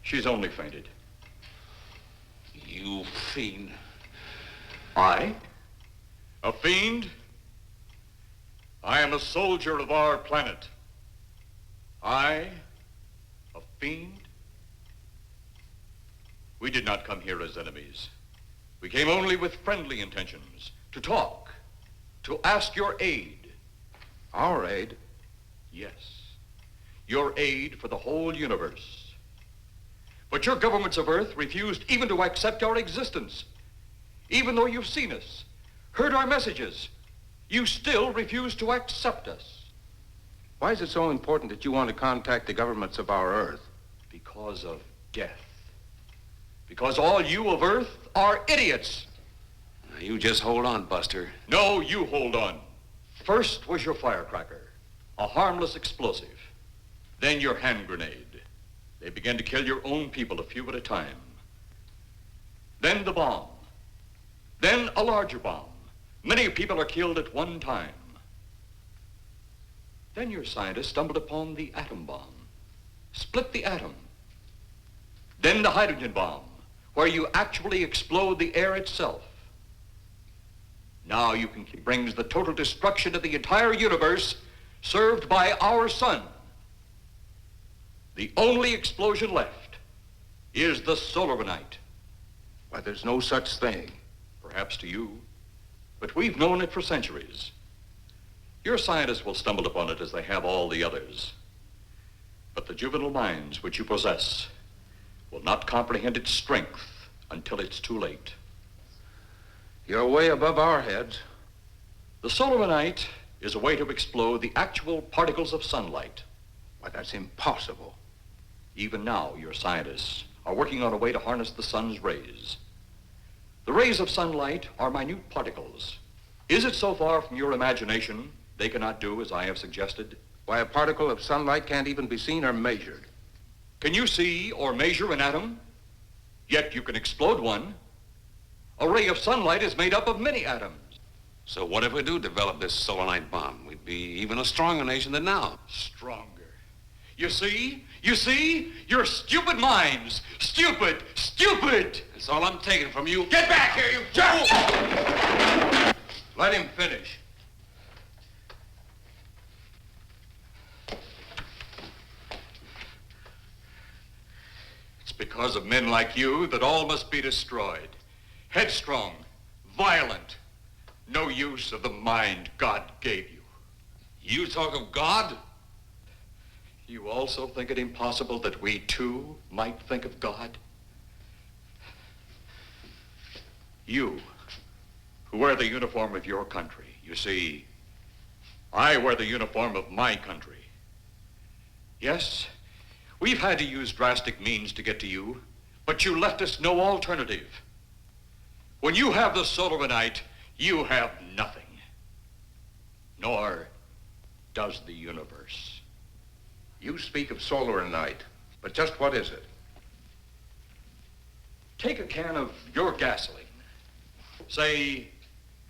Speaker 15: She's only fainted.
Speaker 9: You fiend.
Speaker 15: I? A fiend? I am a soldier of our planet. I? A fiend? We did not come here as enemies. We came only with friendly intentions, to talk, to ask your aid.
Speaker 9: Our aid?
Speaker 15: Yes, your aid for the whole universe. But your governments of Earth refused even to accept our existence. Even though you've seen us, heard our messages, you still refuse to accept us.
Speaker 9: Why is it so important that you want to contact the governments of our Earth?
Speaker 15: Because of death. Because all you of Earth are idiots.
Speaker 9: Now, you just hold on, Buster.
Speaker 15: No, you hold on. First was your firecracker, a harmless explosive. Then your hand grenade. They began to kill your own people a few at a time. Then the bomb. Then a larger bomb. Many people are killed at one time. Then your scientists stumbled upon the atom bomb.
Speaker 17: split the atom. Then the hydrogen bomb, where you actually explode the air itself. Now you can brings the total destruction of the entire universe served by our sun. The only explosion left is the solar night.
Speaker 15: Why, there's no such thing.
Speaker 17: Perhaps to you, but we've known it for centuries. Your scientists will stumble upon it as they have all the others. But the juvenile minds which you possess will not comprehend its strength until it's too late.
Speaker 15: You're way above our heads.
Speaker 17: The solar night is a way to explode the actual particles of sunlight.
Speaker 15: Why, that's impossible.
Speaker 17: Even now, your scientists are working on a way to harness the sun's rays. The rays of sunlight are minute particles. Is it so far from your imagination they cannot do as I have suggested?
Speaker 15: Why, a particle of sunlight can't even be seen or measured.
Speaker 17: Can you see or measure an atom? Yet you can explode one. A ray of sunlight is made up of many atoms.
Speaker 19: So what if we do develop this solar night bomb? We'd be even a stronger nation than now.
Speaker 17: Stronger. You see? Your stupid minds. Stupid!
Speaker 19: That's all I'm taking from you.
Speaker 17: Get back here, you fool!
Speaker 15: Let him finish.
Speaker 17: It's because of men like you that all must be destroyed. Headstrong, violent, no use of the mind God gave you.
Speaker 19: You talk of God?
Speaker 17: You also think it impossible that we too might think of God? You, who wear the uniform of your country, you see, I wear the uniform of my country. Yes, we've had to use drastic means to get to you, but you left us no alternative. When you have the solar night, you have nothing. Nor does the universe.
Speaker 15: You speak of solar night, but just what is it?
Speaker 17: Take a can of your gasoline. Say,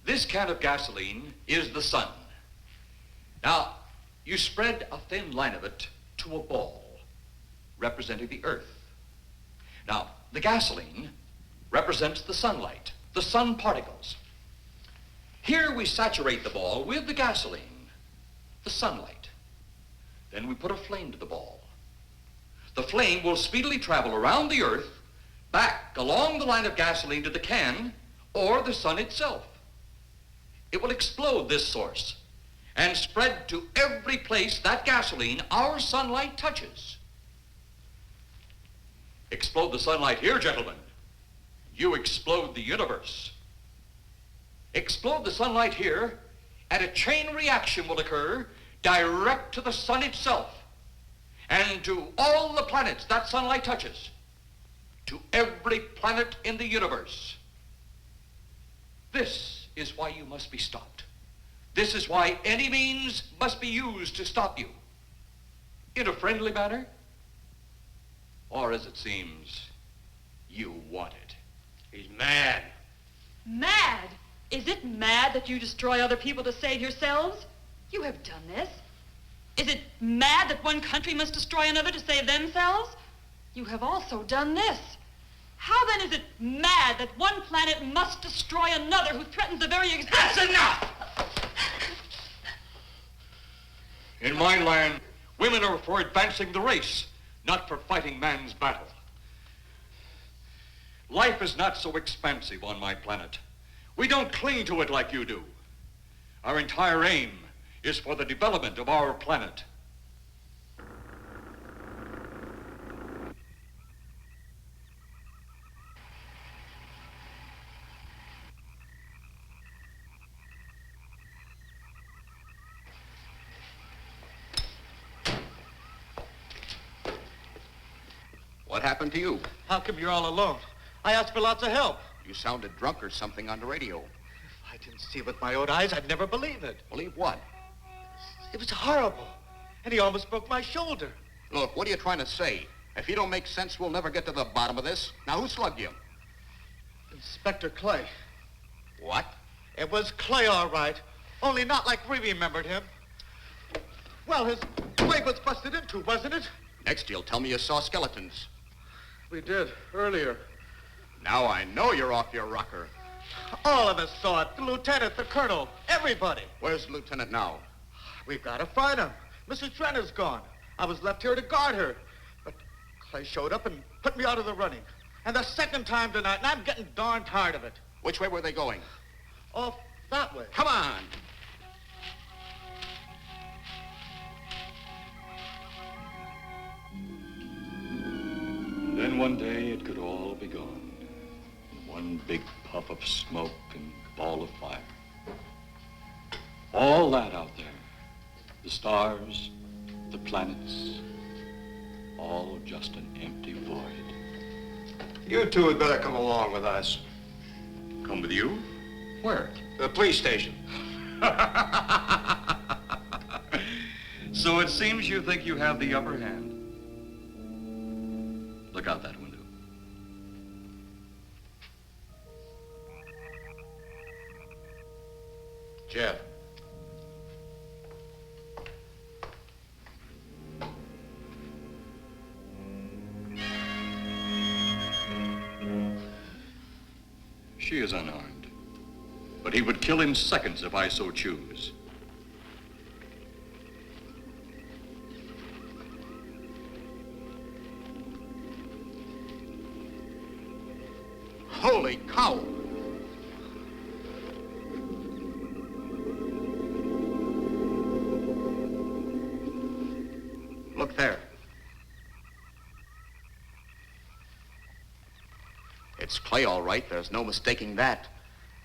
Speaker 17: this can of gasoline is the sun. Now, you spread a thin line of it to a ball, representing the earth. Now, the gasoline represents the sunlight, the sun particles. Here we saturate the ball with the gasoline, the sunlight. Then we put a flame to the ball. The flame will speedily travel around the earth, back along the line of gasoline to the can, or the sun itself. It will explode this source and spread to every place that gasoline, our sunlight, touches. Explode the sunlight here, gentlemen. You explode the universe. Explode the sunlight here, and a chain reaction will occur direct to the sun itself and to all the planets that sunlight touches, to every planet in the universe. This is why you must be stopped. This is why any means must be used to stop you. In a friendly manner, or as it seems, you want it.
Speaker 19: He's mad.
Speaker 18: Mad? Is it mad that you destroy other people to save yourselves? You have done this. Is it mad that one country must destroy another to save themselves? You have also done this. How then is it mad that one planet must destroy another who threatens the very existence?
Speaker 17: That's enough! In my land, women are for advancing the race, not for fighting man's battle. Life is not so expansive on my planet. We don't cling to it like you do. Our entire aim is for the development of our planet.
Speaker 7: What happened to you?
Speaker 16: How come you're all alone? I asked for lots of help.
Speaker 7: You sounded drunk or something on the radio.
Speaker 16: If I didn't see it with my own eyes, I'd never believe it.
Speaker 7: Believe what?
Speaker 16: It was horrible. And he almost broke my shoulder.
Speaker 7: Look, what are you trying to say? If you don't make sense, we'll never get to the bottom of this. Now, who slugged you?
Speaker 16: Inspector Clay.
Speaker 7: What?
Speaker 16: It was Clay, all right. Only not like we remembered him. Well, his leg was busted into, wasn't it?
Speaker 7: Next, you'll tell me you saw skeletons.
Speaker 16: We did, earlier.
Speaker 7: Now I know you're off your rocker.
Speaker 16: All of us saw it. The lieutenant, the colonel, everybody.
Speaker 7: Where's the lieutenant now?
Speaker 16: We've got to find him. Mrs. Trent is gone. I was left here to guard her. But Clay showed up and put me out of the running. And the second time tonight, and I'm getting darn tired of it.
Speaker 7: Which way were they going?
Speaker 16: Off that way.
Speaker 7: Come on.
Speaker 17: And then one day it could all be gone. One big puff of smoke and ball of fire. All that out there, the stars, the planets, all just an empty void.
Speaker 9: You two had better come along with us.
Speaker 17: Come with you? Where?
Speaker 9: The police station.
Speaker 17: So it seems you think you have the upper hand. Look out that window.
Speaker 9: Jeff.
Speaker 17: She is unarmed, but he would kill in seconds if I so choose.
Speaker 7: Holy cow! Look there. It's Clay, all right. There's no mistaking that.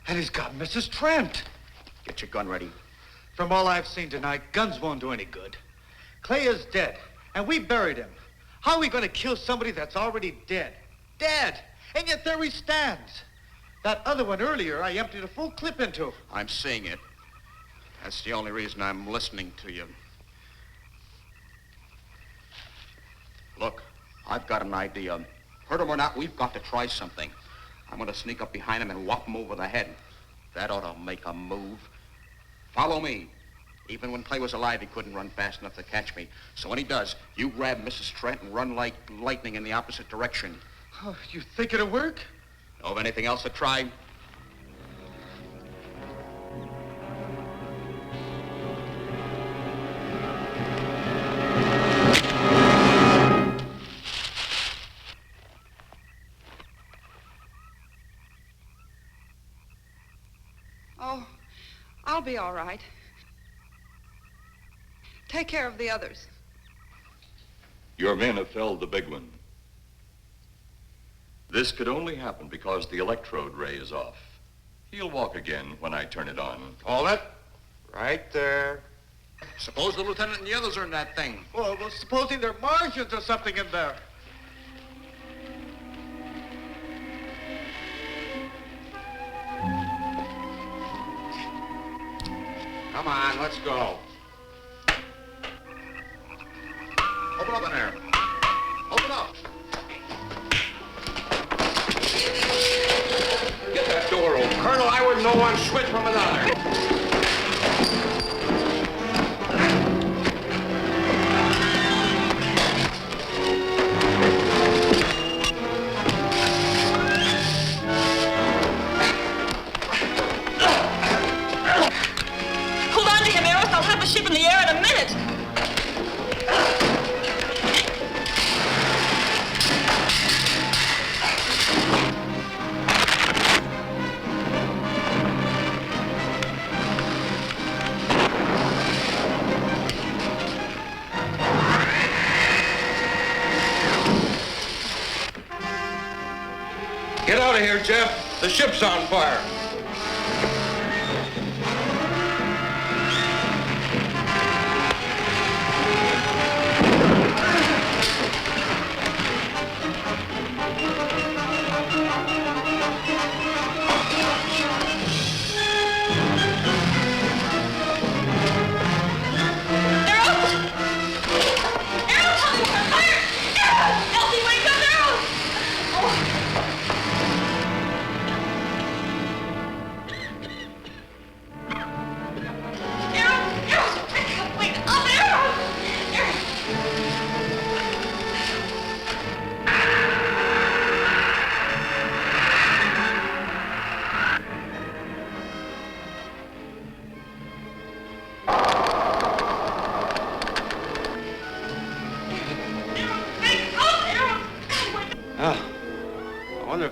Speaker 16: And he's got Mrs. Trent.
Speaker 7: Get your gun ready.
Speaker 16: From all I've seen tonight, guns won't do any good. Clay is dead, and we buried him. How are we going to kill somebody that's already dead? Dead! And yet there he stands. That other one earlier, I emptied a full clip into.
Speaker 7: I'm seeing it. That's the only reason I'm listening to you. Look, I've got an idea. Hurt him or not, we've got to try something. I'm going to sneak up behind him and whop him over the head. That ought to make a move. Follow me. Even when Clay was alive, he couldn't run fast enough to catch me. So when he does, you grab Mrs. Trent and run like lightning in the opposite direction.
Speaker 16: Oh, you think it'll work?
Speaker 7: Know of anything else to try?
Speaker 11: Oh, I'll be all right. Take care of the others.
Speaker 17: Your men have felled the big one. This could only happen because the electrode ray is off. He'll walk again when I turn it on.
Speaker 9: Hold it. Right there.
Speaker 7: Suppose the lieutenant and the others are in that thing.
Speaker 16: Well, supposing there are Martians or something in there.
Speaker 9: Come on, let's go.
Speaker 7: Open up in there. Open up.
Speaker 9: Get that door open. Colonel, I wouldn't know one switch from another.
Speaker 18: Hold on to him, Eros. I'll have the ship in the air in a minute.
Speaker 9: Get out of here, Jeff. The ship's on fire.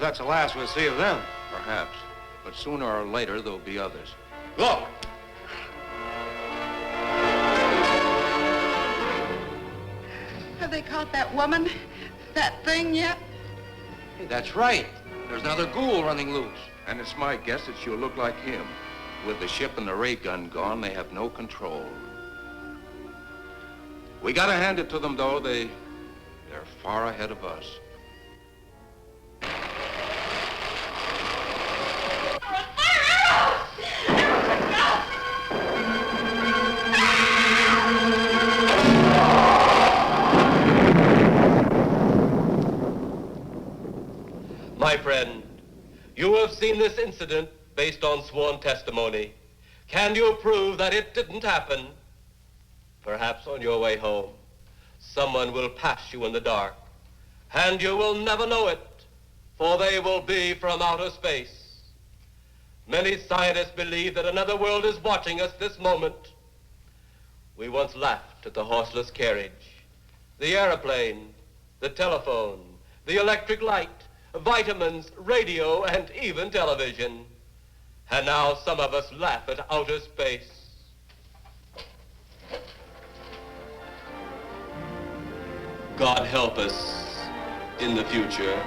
Speaker 19: that's the last we'll see of them.
Speaker 3: Perhaps. But sooner or later, there'll be others.
Speaker 19: Look!
Speaker 11: Have they caught that woman? That thing yet?
Speaker 3: Hey, that's right. There's another ghoul running loose. And it's my guess that she'll look like him. With the ship and the ray gun gone, they have no control. We gotta hand it to them, though. They're far ahead of us.
Speaker 1: My friend, you have seen this incident based on sworn testimony. Can you prove that it didn't happen? Perhaps on your way home, someone will pass you in the dark, and you will never know it, for they will be from outer space. Many scientists believe that another world is watching us this moment. We once laughed at the horseless carriage, the airplane, the telephone, the electric light, vitamins, radio, and even television. And now some of us laugh at outer space. God help us in the future.